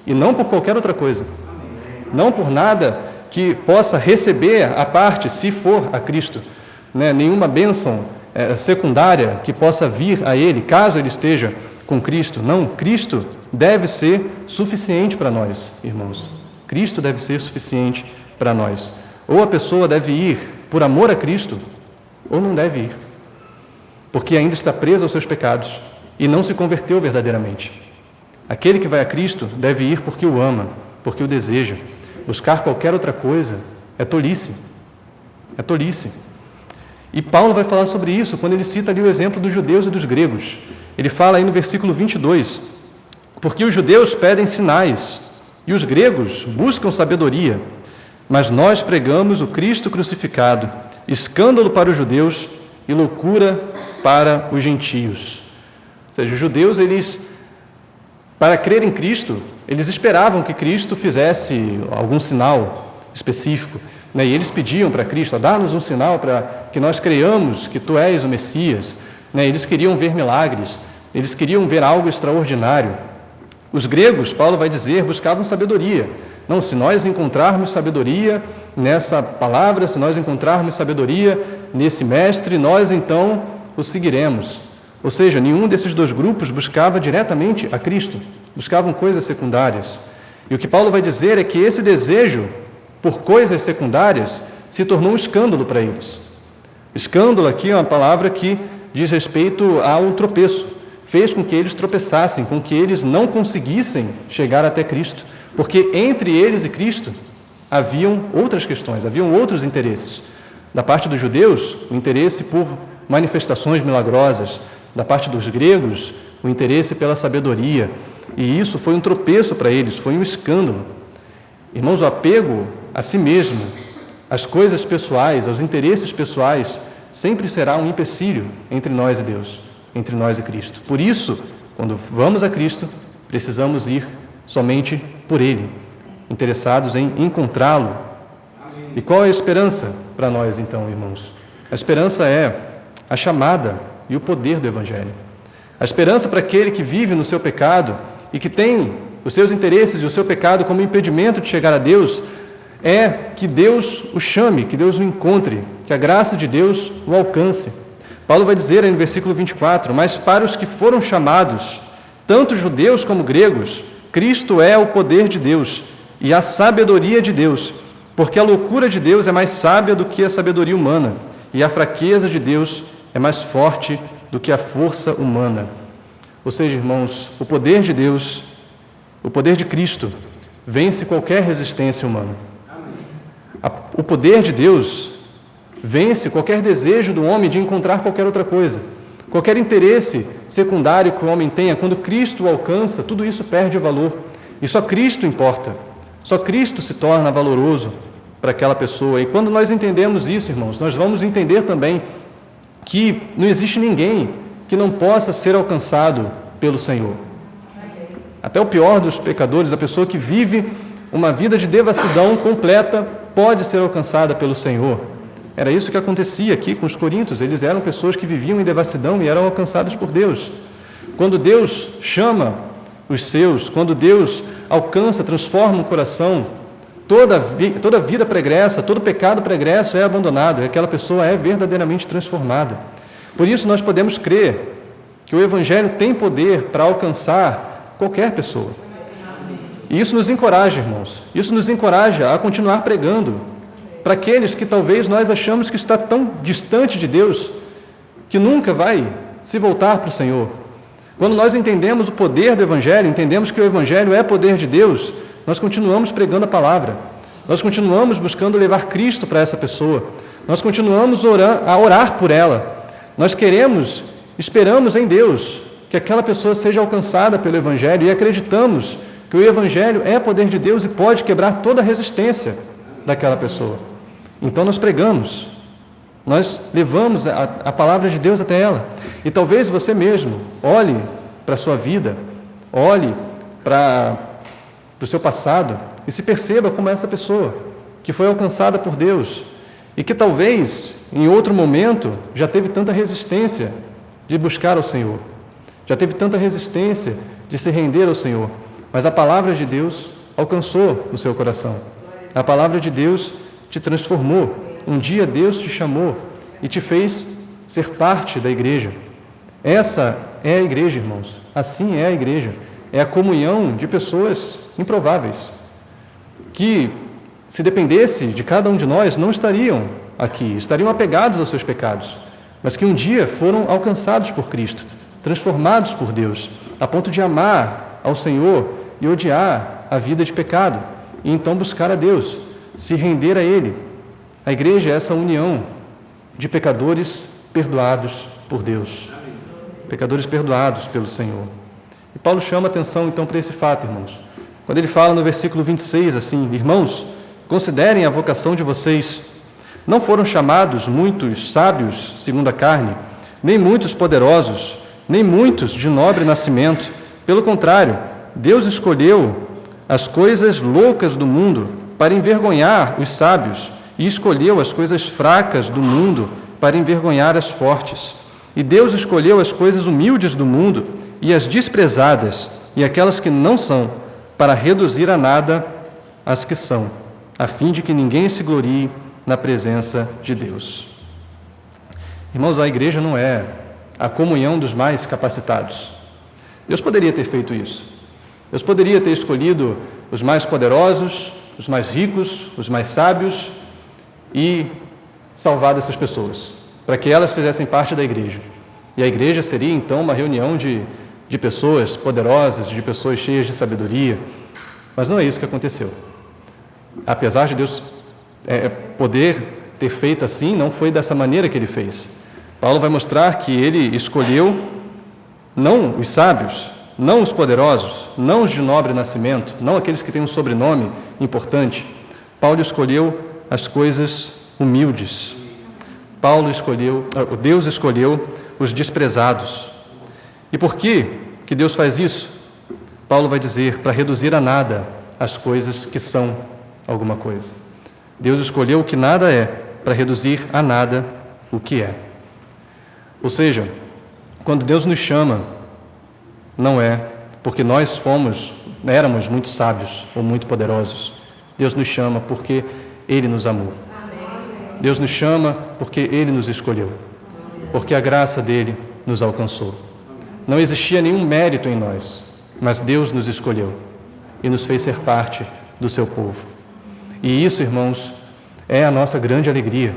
e não por qualquer outra coisa. Não por nada que possa receber a parte, se for a Cristo, nenhuma bênção secundária que possa vir a Ele, caso Ele esteja com Cristo. Não, Cristo deve ser suficiente para nós, irmãos. Cristo deve ser suficiente para nós. Ou a pessoa deve ir por amor a Cristo, ou não deve ir, porque ainda está preso aos seus pecados e não se converteu verdadeiramente. Aquele que vai a Cristo deve ir porque o ama, porque o deseja. Buscar qualquer outra coisa é tolice. É tolice. E Paulo vai falar sobre isso quando ele cita ali o exemplo dos judeus e dos gregos. Ele fala aí no versículo 22, porque os judeus pedem sinais e os gregos buscam sabedoria, mas nós pregamos o Cristo crucificado, escândalo para os judeus e loucura para os gentios. Ou seja, os judeus, para crer em Cristo, eles esperavam que Cristo fizesse algum sinal específico, né? E eles pediam para Cristo: dá-nos um sinal para que nós creiamos que Tu és o Messias, né? Eles queriam ver milagres, eles queriam ver algo extraordinário. Os gregos, Paulo vai dizer, buscavam sabedoria. Não, se nós encontrarmos sabedoria nessa palavra, se nós encontrarmos sabedoria nesse mestre, nós então o seguiremos. Ou seja, nenhum desses dois grupos buscava diretamente a Cristo, buscavam coisas secundárias. E o que Paulo vai dizer é que esse desejo por coisas secundárias se tornou um escândalo para eles. Escândalo aqui é uma palavra que diz respeito ao tropeço. Fez com que eles tropeçassem, com que eles não conseguissem chegar até Cristo, porque entre eles e Cristo haviam outras questões, haviam outros interesses. Da parte dos judeus, o interesse por manifestações milagrosas; da parte dos gregos, o interesse pela sabedoria. E isso foi um tropeço para eles, foi um escândalo. Irmãos, o apego a si mesmo, às coisas pessoais, aos interesses pessoais, sempre será um empecilho entre nós e Deus, entre nós e Cristo. Por isso, quando vamos a Cristo, precisamos ir somente por Ele, interessados em encontrá-lo. E qual é a esperança para nós, então, irmãos? A esperança é a chamada e o poder do Evangelho. A esperança para aquele que vive no seu pecado e que tem os seus interesses e o seu pecado como impedimento de chegar a Deus é que Deus o chame, que Deus o encontre, que a graça de Deus o alcance. Paulo vai dizer aí no versículo 24: mas para os que foram chamados, tanto judeus como gregos, Cristo é o poder de Deus e a sabedoria de Deus, porque a loucura de Deus é mais sábia do que a sabedoria humana, e a fraqueza de Deus é mais forte do que a força humana. Ou seja, irmãos, o poder de Deus, o poder de Cristo, vence qualquer resistência humana. O poder de Deus vence qualquer desejo do homem de encontrar qualquer outra coisa. Qualquer interesse secundário que o homem tenha, quando Cristo o alcança, tudo isso perde o valor. E só Cristo importa. Só Cristo se torna valoroso para aquela pessoa. E quando nós entendemos isso, irmãos, nós vamos entender também que não existe ninguém que não possa ser alcançado pelo Senhor. Até o pior dos pecadores, a pessoa que vive uma vida de devassidão completa, pode ser alcançada pelo Senhor. Era isso que acontecia aqui com os coríntios. Eles eram pessoas que viviam em devassidão e eram alcançadas por Deus. Quando Deus chama os seus, quando Deus alcança, transforma o coração, toda vida pregressa, todo pecado pregresso é abandonado, e aquela pessoa é verdadeiramente transformada. Por isso nós podemos crer que o Evangelho tem poder para alcançar qualquer pessoa. E isso nos encoraja, irmãos. Isso nos encoraja a continuar pregando para aqueles que talvez nós achamos que está tão distante de Deus, que nunca vai se voltar para o Senhor. Quando nós entendemos o poder do Evangelho, entendemos que o Evangelho é poder de Deus, nós continuamos pregando a palavra. Nós continuamos buscando levar Cristo para essa pessoa. Nós continuamos a orar por ela. Nós esperamos em Deus que aquela pessoa seja alcançada pelo Evangelho e acreditamos que o Evangelho é poder de Deus e pode quebrar toda a resistência daquela pessoa. Então nós pregamos, nós levamos a palavra de Deus até ela. E talvez você mesmo olhe para a sua vida, olhe para o seu passado e se perceba como essa pessoa que foi alcançada por Deus e que talvez em outro momento já teve tanta resistência de buscar ao Senhor, já teve tanta resistência de se render ao Senhor. Mas a palavra de Deus alcançou o seu coração. A palavra de Deus te transformou. Um dia Deus te chamou e te fez ser parte da igreja. Essa é a igreja, irmãos. Assim é a igreja. É a comunhão de pessoas improváveis, que, se dependesse de cada um de nós, não estariam aqui, estariam apegados aos seus pecados, mas que um dia foram alcançados por Cristo, transformados por Deus, a ponto de amar ao Senhor e odiar a vida de pecado, e então buscar a Deus, se render a Ele. A igreja é essa união de pecadores perdoados por Deus, pecadores perdoados pelo Senhor. E Paulo chama atenção então para esse fato, irmãos. Quando ele fala no versículo 26 assim: irmãos, considerem a vocação de vocês. Não foram chamados muitos sábios segundo a carne, nem muitos poderosos, nem muitos de nobre nascimento. Pelo contrário, Deus escolheu as coisas loucas do mundo para envergonhar os sábios, e escolheu as coisas fracas do mundo para envergonhar as fortes. E Deus escolheu as coisas humildes do mundo e as desprezadas, e aquelas que não são, para reduzir a nada as que são, a fim de que ninguém se glorie na presença de Deus. Irmãos, a igreja não é a comunhão dos mais capacitados. Deus poderia ter feito isso. Deus poderia ter escolhido os mais poderosos, os mais ricos, os mais sábios e salvado essas pessoas, para que elas fizessem parte da igreja. E a igreja seria então uma reunião de pessoas poderosas, de pessoas cheias de sabedoria. Mas não é isso que aconteceu. Apesar de Deus poder ter feito assim, não foi dessa maneira que Ele fez. Paulo vai mostrar que Ele escolheu não os sábios, não os poderosos, não os de nobre nascimento, não aqueles que têm um sobrenome importante. Paulo escolheu as coisas humildes. Deus escolheu os desprezados. E por que Deus faz isso? Paulo vai dizer, para reduzir a nada as coisas que são alguma coisa. Deus escolheu o que nada é, para reduzir a nada o que é. Ou seja, quando Deus nos chama, não é porque nós éramos muito sábios ou muito poderosos. Deus nos chama porque Ele nos amou. Deus nos chama porque Ele nos escolheu, porque a graça dEle nos alcançou. Não existia nenhum mérito em nós, mas Deus nos escolheu e nos fez ser parte do seu povo. E isso, irmãos, é a nossa grande alegria.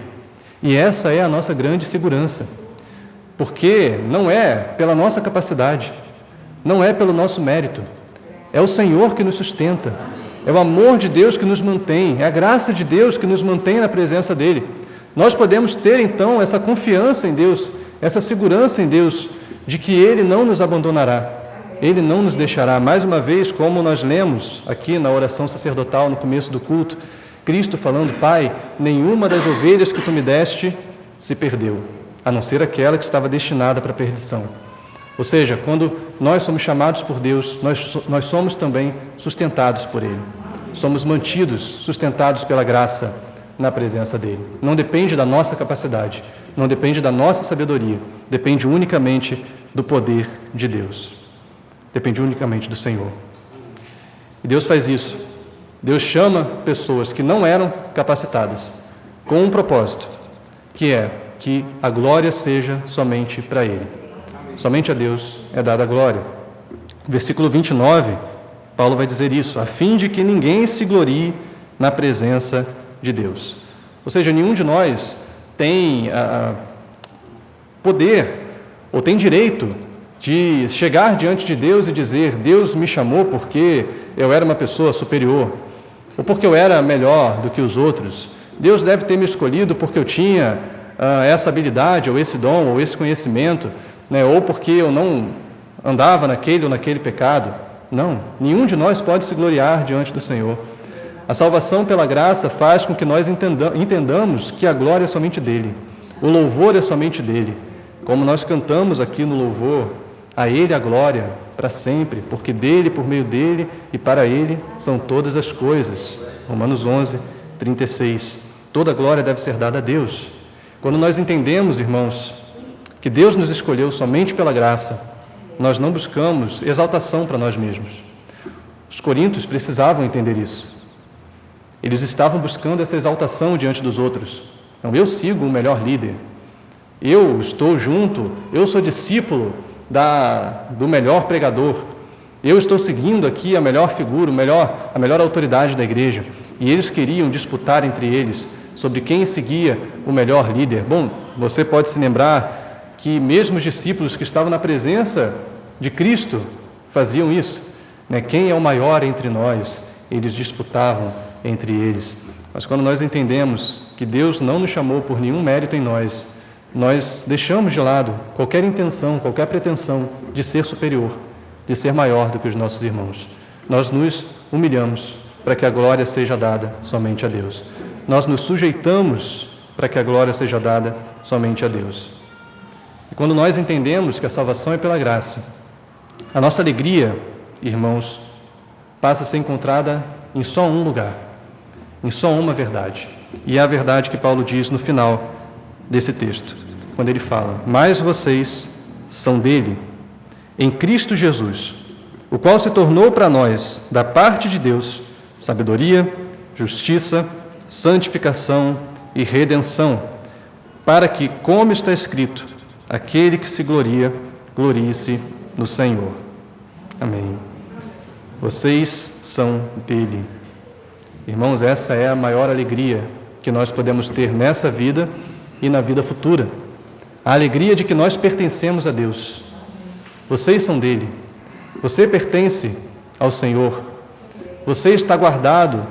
E essa é a nossa grande segurança. Porque não é pela nossa capacidade, não é pelo nosso mérito. É o Senhor que nos sustenta. É o amor de Deus que nos mantém. É a graça de Deus que nos mantém na presença dEle. Nós podemos ter, então, essa confiança em Deus, essa segurança em Deus, de que Ele não nos abandonará. Ele não nos deixará. Mais uma vez, como nós lemos aqui na oração sacerdotal, no começo do culto, Cristo falando: Pai, nenhuma das ovelhas que Tu me deste se perdeu, a não ser aquela que estava destinada para a perdição. Ou seja, quando nós somos chamados por Deus, nós somos também sustentados por Ele. Somos mantidos, sustentados pela graça na presença dEle. Não depende da nossa capacidade, não depende da nossa sabedoria, depende unicamente do poder de Deus. Depende unicamente do Senhor. E Deus faz isso. Deus chama pessoas que não eram capacitadas com um propósito, que é que a glória seja somente para Ele. Somente a Deus é dada a glória. Versículo 29, Paulo vai dizer isso: a fim de que ninguém se glorie na presença de Deus. Ou seja, nenhum de nós tem poder ou tem direito de chegar diante de Deus e dizer: Deus me chamou porque eu era uma pessoa superior, ou porque eu era melhor do que os outros. Deus deve ter me escolhido porque eu tinha essa habilidade, ou esse dom, ou esse conhecimento, né? Ou porque eu não andava naquele ou naquele pecado. Não, nenhum de nós pode se gloriar diante do Senhor. A salvação pela graça faz com que nós entendamos que a glória é somente dEle, o louvor é somente dEle. Como nós cantamos aqui no louvor, a Ele a glória para sempre, porque dEle, por meio dEle e para Ele são todas as coisas. Romanos 11, 36. Toda a glória deve ser dada a Deus. Quando nós entendemos, irmãos, que Deus nos escolheu somente pela graça, nós não buscamos exaltação para nós mesmos. Os coríntios precisavam entender isso. Eles estavam buscando essa exaltação diante dos outros. Então, eu sigo o melhor líder. Eu estou junto, eu sou discípulo do melhor pregador. Eu estou seguindo aqui a melhor figura, a melhor autoridade da igreja. E eles queriam disputar entre eles sobre quem seguia o melhor líder. Bom, você pode se lembrar que mesmo os discípulos que estavam na presença de Cristo faziam isso, né? Quem é o maior entre nós? Eles disputavam entre eles. Mas quando nós entendemos que Deus não nos chamou por nenhum mérito em nós, nós deixamos de lado qualquer intenção, qualquer pretensão de ser superior, de ser maior do que os nossos irmãos. Nós nos humilhamos para que a glória seja dada somente a Deus. Nós nos sujeitamos para que a glória seja dada somente a Deus. E quando nós entendemos que a salvação é pela graça, a nossa alegria, irmãos, passa a ser encontrada em só um lugar, em só uma verdade. E é a verdade que Paulo diz no final desse texto, quando ele fala: mas vocês são dele, em Cristo Jesus, o qual se tornou para nós, da parte de Deus, sabedoria, justiça, santificação e redenção, para que, como está escrito, aquele que se gloria, glorie-se no Senhor. Amém. Vocês são dele. Irmãos, essa é a maior alegria que nós podemos ter nessa vida e na vida futura. A alegria de que nós pertencemos a Deus. Vocês são dele. Você pertence ao Senhor. Você está guardado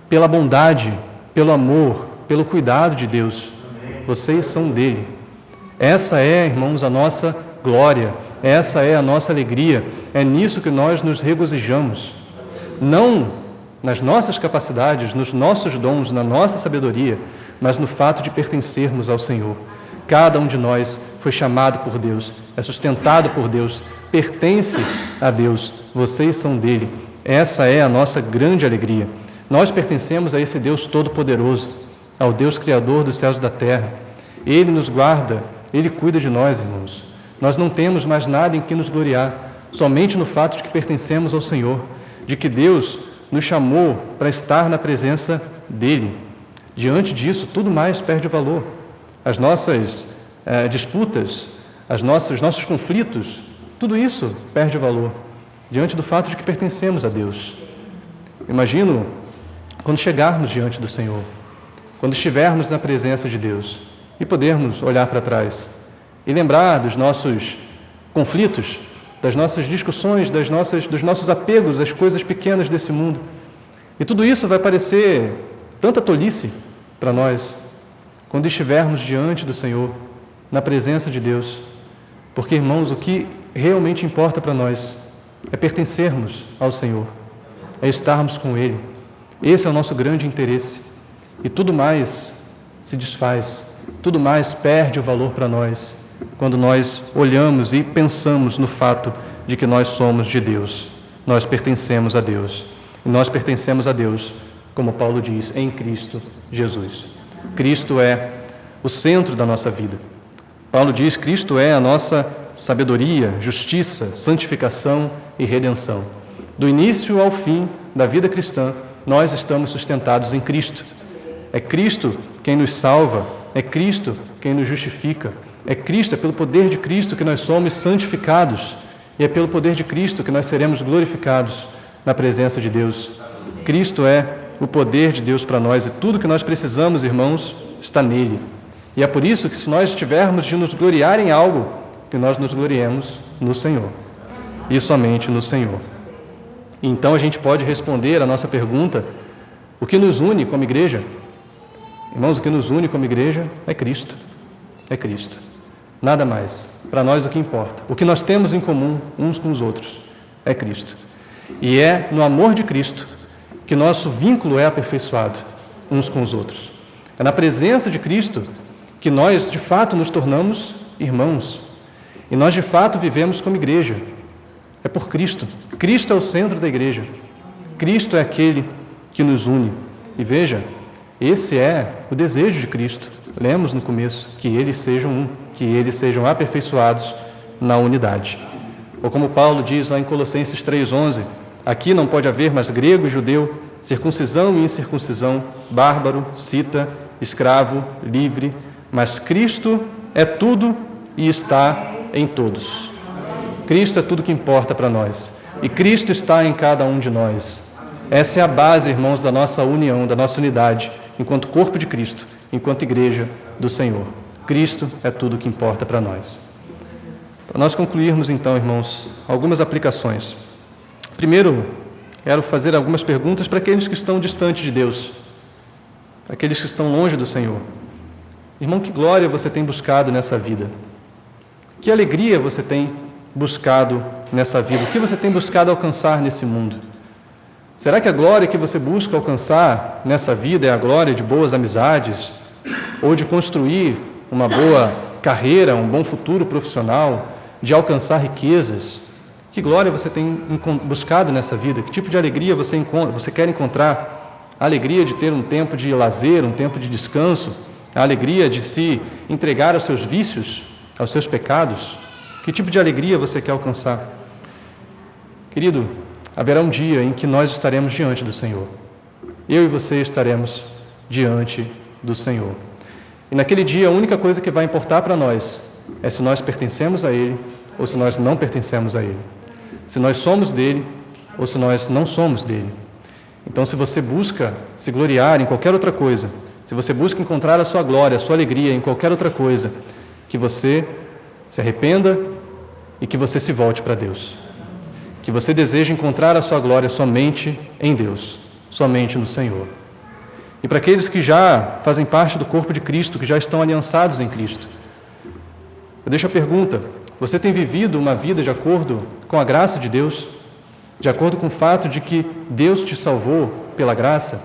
pela bondade, pelo amor, pelo cuidado de Deus. Vocês são dele. Essa é, irmãos, a nossa glória. Essa é a nossa alegria. É nisso que nós nos regozijamos. Não nas nossas capacidades, nos nossos dons, na nossa sabedoria, mas no fato de pertencermos ao Senhor. Cada um de nós foi chamado por Deus, é sustentado por Deus, pertence a Deus. Vocês são dele. Essa é a nossa grande alegria. Nós pertencemos a esse Deus Todo-Poderoso, ao Deus Criador dos céus e da terra. Ele nos guarda, Ele cuida de nós, irmãos. Nós não temos mais nada em que nos gloriar, somente no fato de que pertencemos ao Senhor, de que Deus nos chamou para estar na presença dEle. Diante disso, tudo mais perde valor. As nossas disputas, os nossos conflitos, tudo isso perde valor, diante do fato de que pertencemos a Deus. Imagino quando chegarmos diante do Senhor, quando estivermos na presença de Deus e podermos olhar para trás e lembrar dos nossos conflitos, das nossas discussões, dos nossos apegos às coisas pequenas desse mundo. E tudo isso vai parecer tanta tolice para nós quando estivermos diante do Senhor, na presença de Deus. Porque, irmãos, o que realmente importa para nós é pertencermos ao Senhor, é estarmos com Ele. Esse é o nosso grande interesse. E tudo mais se desfaz, tudo mais perde o valor para nós quando nós olhamos e pensamos no fato de que nós somos de Deus. Nós pertencemos a Deus. E nós pertencemos a Deus, como Paulo diz, em Cristo Jesus. Cristo é o centro da nossa vida. Paulo diz que Cristo é a nossa sabedoria, justiça, santificação e redenção. Do início ao fim da vida cristã, nós estamos sustentados em Cristo. É Cristo quem nos salva, é Cristo quem nos justifica, é Cristo, é pelo poder de Cristo que nós somos santificados e é pelo poder de Cristo que nós seremos glorificados na presença de Deus. Cristo é o poder de Deus para nós e tudo que nós precisamos, irmãos, está nele. E é por isso que, se nós tivermos de nos gloriar em algo, que nós nos gloriemos no Senhor e somente no Senhor. Então a gente pode responder a nossa pergunta: o que nos une como igreja? Irmãos, o que nos une como igreja é Cristo. É Cristo. Nada mais. Para nós o que importa. O que nós temos em comum uns com os outros é Cristo. E é no amor de Cristo que nosso vínculo é aperfeiçoado uns com os outros. É na presença de Cristo que nós, de fato, nos tornamos irmãos. E nós, de fato, vivemos como igreja. É por Cristo. Cristo é o centro da igreja. Cristo é aquele que nos une. E veja, esse é o desejo de Cristo. Lemos no começo, que eles sejam um, que eles sejam aperfeiçoados na unidade. Ou como Paulo diz lá em Colossenses 3,11, aqui não pode haver mais grego e judeu, circuncisão e incircuncisão, bárbaro, cita, escravo, livre, mas Cristo é tudo e está em todos. Cristo é tudo que importa para nós. E Cristo está em cada um de nós. Essa é a base, irmãos, da nossa união, da nossa unidade, enquanto corpo de Cristo. enquanto igreja do Senhor. Cristo é tudo o que importa para nós. Para nós concluirmos, então, irmãos, algumas aplicações. Primeiro, quero fazer algumas perguntas para aqueles que estão distantes de Deus, para aqueles que estão longe do Senhor. Irmão, que glória você tem buscado nessa vida? Que alegria você tem buscado nessa vida? O que você tem buscado alcançar nesse mundo? Será que a glória que você busca alcançar nessa vida é a glória de boas amizades? Ou de construir uma boa carreira, um bom futuro profissional? De alcançar riquezas? Que glória você tem buscado nessa vida? Que tipo de alegria você quer encontrar? A alegria de ter um tempo de lazer, um tempo de descanso? A alegria de se entregar aos seus vícios, aos seus pecados? Que tipo de alegria você quer alcançar? Querido, haverá um dia em que nós estaremos diante do Senhor. Eu e você estaremos diante do Senhor. E naquele dia, a única coisa que vai importar para nós é se nós pertencemos a Ele ou se nós não pertencemos a Ele. Se nós somos dele ou se nós não somos dele. Então, se você busca se gloriar em qualquer outra coisa, se você busca encontrar a sua glória, a sua alegria em qualquer outra coisa, que você se arrependa e que você se volte para Deus. Que você deseje encontrar a sua glória somente em Deus, somente no Senhor. E para aqueles que já fazem parte do corpo de Cristo, que já estão aliançados em Cristo, eu deixo a pergunta: você tem vivido uma vida de acordo com a graça de Deus? De acordo com o fato de que Deus te salvou pela graça?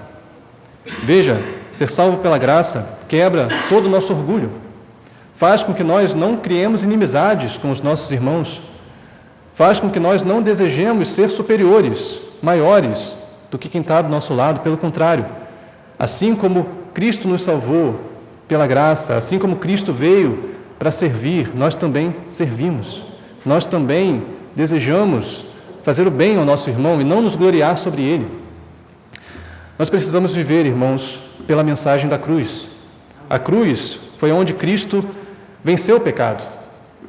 Veja, ser salvo pela graça quebra todo o nosso orgulho. Faz com que nós não criemos inimizades com os nossos irmãos. Faz com que nós não desejemos ser superiores, maiores do que quem está do nosso lado. Pelo contrário, assim como Cristo nos salvou pela graça, assim como Cristo veio para servir, nós também servimos. Nós também desejamos fazer o bem ao nosso irmão e não nos gloriar sobre ele. Nós precisamos viver, irmãos, pela mensagem da cruz. A cruz foi onde Cristo venceu o pecado.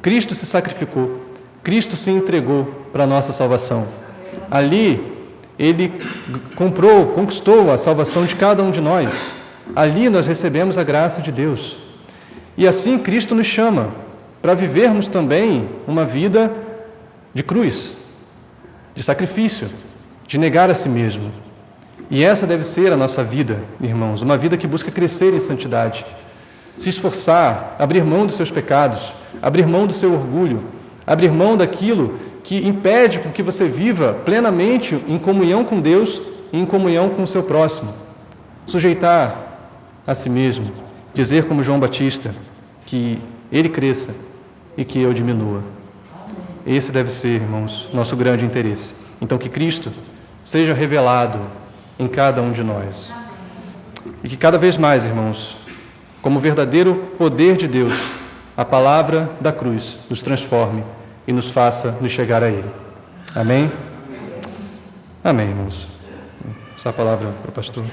Cristo se sacrificou. Cristo se entregou para a nossa salvação. Ali, Ele conquistou a salvação de cada um de nós. Ali nós recebemos a graça de Deus. E assim Cristo nos chama para vivermos também uma vida de cruz, de sacrifício, de negar a si mesmo. E essa deve ser a nossa vida, irmãos, uma vida que busca crescer em santidade, se esforçar, abrir mão dos seus pecados, abrir mão do seu orgulho, abrir mão daquilo que impede com que você viva plenamente em comunhão com Deus e em comunhão com o seu próximo. Sujeitar a si mesmo, dizer como João Batista, que ele cresça e que eu diminua. Esse deve ser, irmãos, nosso grande interesse. Então, que Cristo seja revelado em cada um de nós. E que cada vez mais, irmãos, como verdadeiro poder de Deus, a palavra da cruz nos transforme e nos faça nos chegar a Ele. Amém? Amém, irmãos. Essa palavra para o pastor.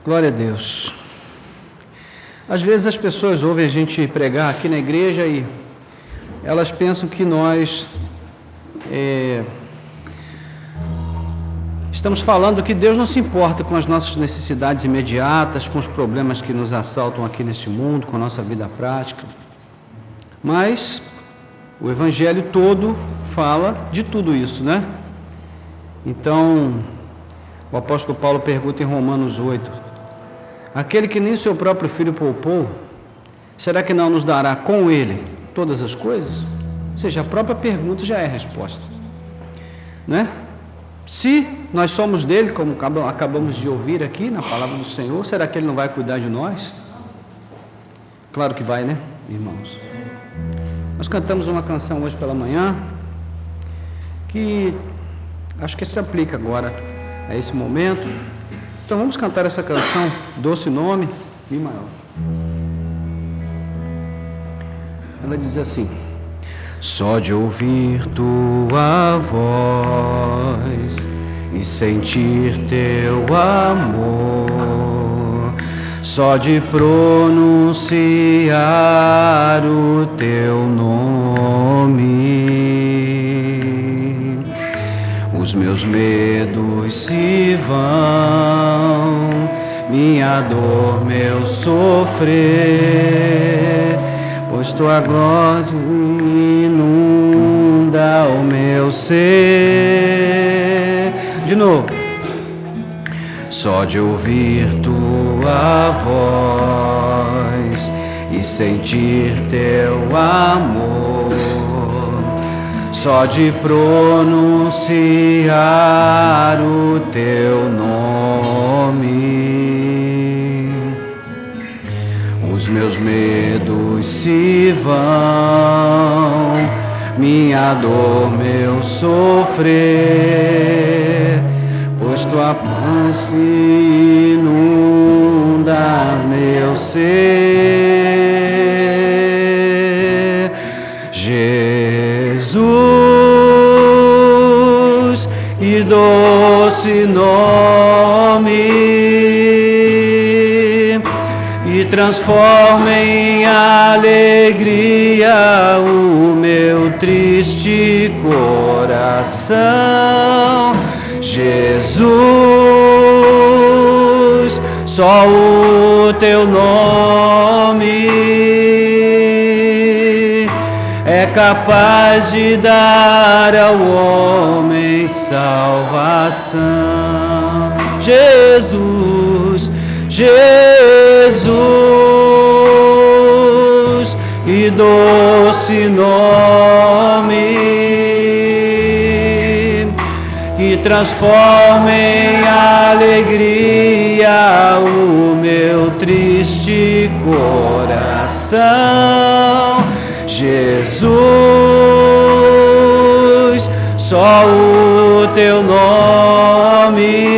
Glória a Deus. Às vezes as pessoas ouvem a gente pregar aqui na igreja e elas pensam que nós estamos falando que Deus não se importa com as nossas necessidades imediatas, com os problemas que nos assaltam aqui neste mundo, com a nossa vida prática. Mas o Evangelho todo fala de tudo isso, né? Então, o apóstolo Paulo pergunta em Romanos 8, aquele que nem seu próprio filho poupou, será que não nos dará com ele todas as coisas? Ou seja, a própria pergunta já é a resposta, né? Se nós somos dele, como acabamos de ouvir aqui na palavra do Senhor, será que ele não vai cuidar de nós? Claro que vai, né, irmãos? Nós cantamos uma canção hoje pela manhã que acho que se aplica agora a esse momento. Então vamos cantar essa canção, Doce Nome, Mi maior. Ela diz assim: Só de ouvir tua voz e sentir teu amor, só de pronunciar o teu nome, os meus medos se vão, minha dor, meu sofrer, pois tua glória inunda o meu ser. De novo. Só de ouvir tua voz e sentir teu amor, só de pronunciar o teu nome, os meus medos se vão, minha dor, meu sofrer, pois tua paz inunda meu ser. Jesus, e doce nome, e transforma em alegria o meu triste coração. Jesus, só o teu nome é capaz de dar ao homem salvação. Jesus, Jesus, e doce nome que transforma em alegria o meu triste coração. Jesus, só o teu nome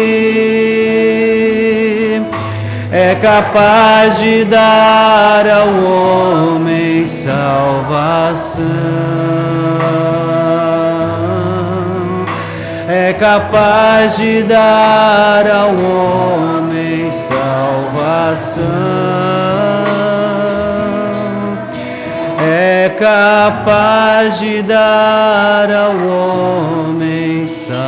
é capaz de dar ao homem salvação. É capaz de dar ao homem salvação. É capaz de dar ao homem salvação.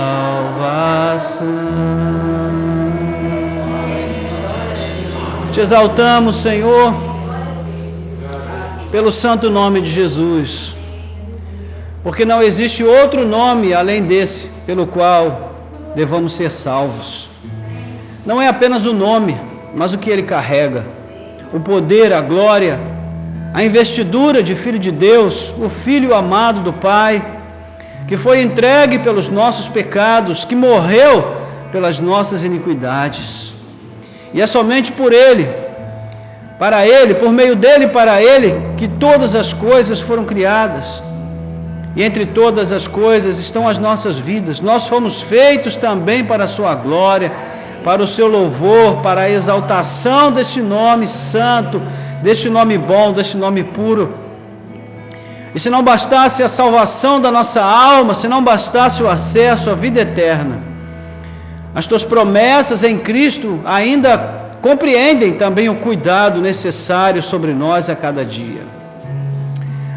Te exaltamos, Senhor, pelo santo nome de Jesus, porque não existe outro nome além desse pelo qual devamos ser salvos. Não é apenas o nome, mas o que ele carrega: o poder, a glória, a investidura de Filho de Deus, o Filho amado do Pai, que foi entregue pelos nossos pecados, que morreu pelas nossas iniquidades. E é somente por Ele, para Ele, por meio dEle e para Ele, que todas as coisas foram criadas. E entre todas as coisas estão as nossas vidas. Nós fomos feitos também para a sua glória, para o seu louvor, para a exaltação deste nome santo, deste nome bom, deste nome puro. E se não bastasse a salvação da nossa alma, se não bastasse o acesso à vida eterna, as tuas promessas em Cristo ainda compreendem também o cuidado necessário sobre nós a cada dia.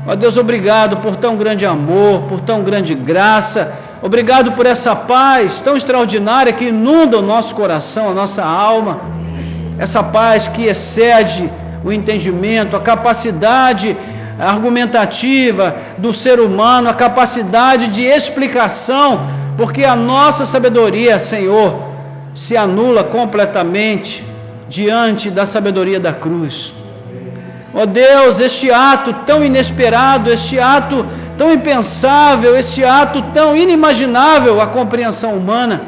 Ó Deus, obrigado por tão grande amor, por tão grande graça, obrigado por essa paz tão extraordinária que inunda o nosso coração, a nossa alma, essa paz que excede o entendimento, a capacidade argumentativa do ser humano, a capacidade de explicação, porque a nossa sabedoria, Senhor, se anula completamente diante da sabedoria da cruz. Ó Deus, este ato tão inesperado, este ato tão impensável, este ato tão inimaginável à compreensão humana,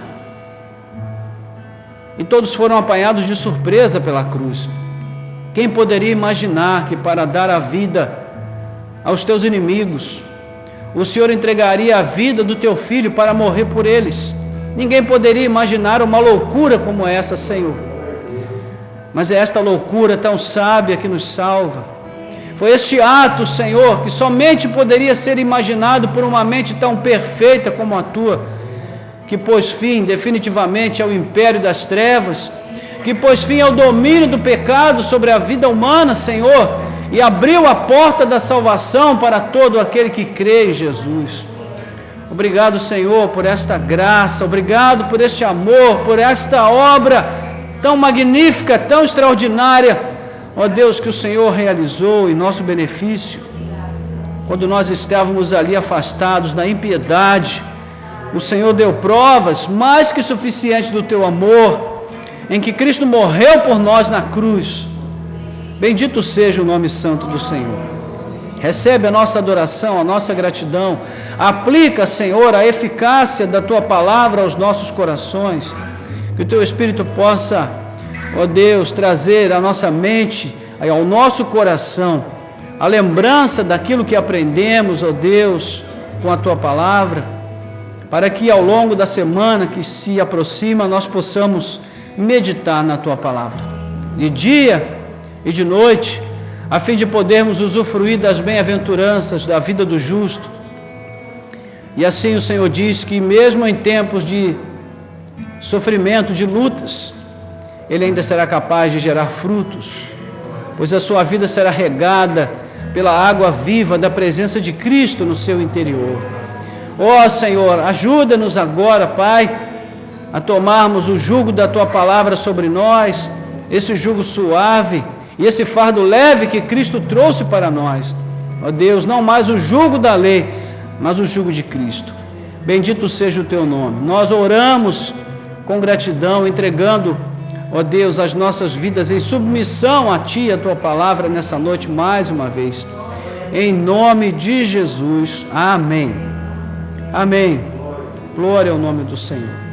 e todos foram apanhados de surpresa pela cruz. Quem poderia imaginar que para dar a vida aos teus inimigos, o Senhor entregaria a vida do teu filho para morrer por eles? Ninguém poderia imaginar uma loucura como essa, Senhor. Mas é esta loucura tão sábia que nos salva. Foi este ato, Senhor, que somente poderia ser imaginado por uma mente tão perfeita como a tua, que pôs fim definitivamente ao império das trevas, que pôs fim ao domínio do pecado sobre a vida humana, Senhor, e abriu a porta da salvação para todo aquele que crê em Jesus. Obrigado, Senhor, por esta graça, obrigado por este amor, por esta obra tão magnífica, tão extraordinária, ó Deus, que o Senhor realizou em nosso benefício. Quando nós estávamos ali afastados da impiedade, o Senhor deu provas mais que suficientes do teu amor, em que Cristo morreu por nós na cruz. Bendito seja o nome santo do Senhor. Recebe a nossa adoração, a nossa gratidão. Aplica, Senhor, a eficácia da tua palavra aos nossos corações. Que o teu Espírito possa, ó Deus, trazer à nossa mente, ao nosso coração, a lembrança daquilo que aprendemos, ó Deus, com a tua palavra, para que ao longo da semana que se aproxima nós possamos meditar na tua palavra, de dia e de noite, a fim de podermos usufruir das bem-aventuranças da vida do justo. E assim o Senhor diz que mesmo em tempos de sofrimento, de lutas, Ele ainda será capaz de gerar frutos, pois a sua vida será regada pela água viva da presença de Cristo no seu interior. Ó Senhor, ajuda-nos agora, Pai, a tomarmos o jugo da Tua palavra sobre nós, esse jugo suave e esse fardo leve que Cristo trouxe para nós. Ó Deus, não mais o jugo da lei, mas o jugo de Cristo. Bendito seja o Teu nome. Nós oramos com gratidão, entregando, ó Deus, as nossas vidas em submissão a Ti e a Tua palavra nessa noite mais uma vez. Em nome de Jesus. Amém. Amém. Glória ao nome do Senhor.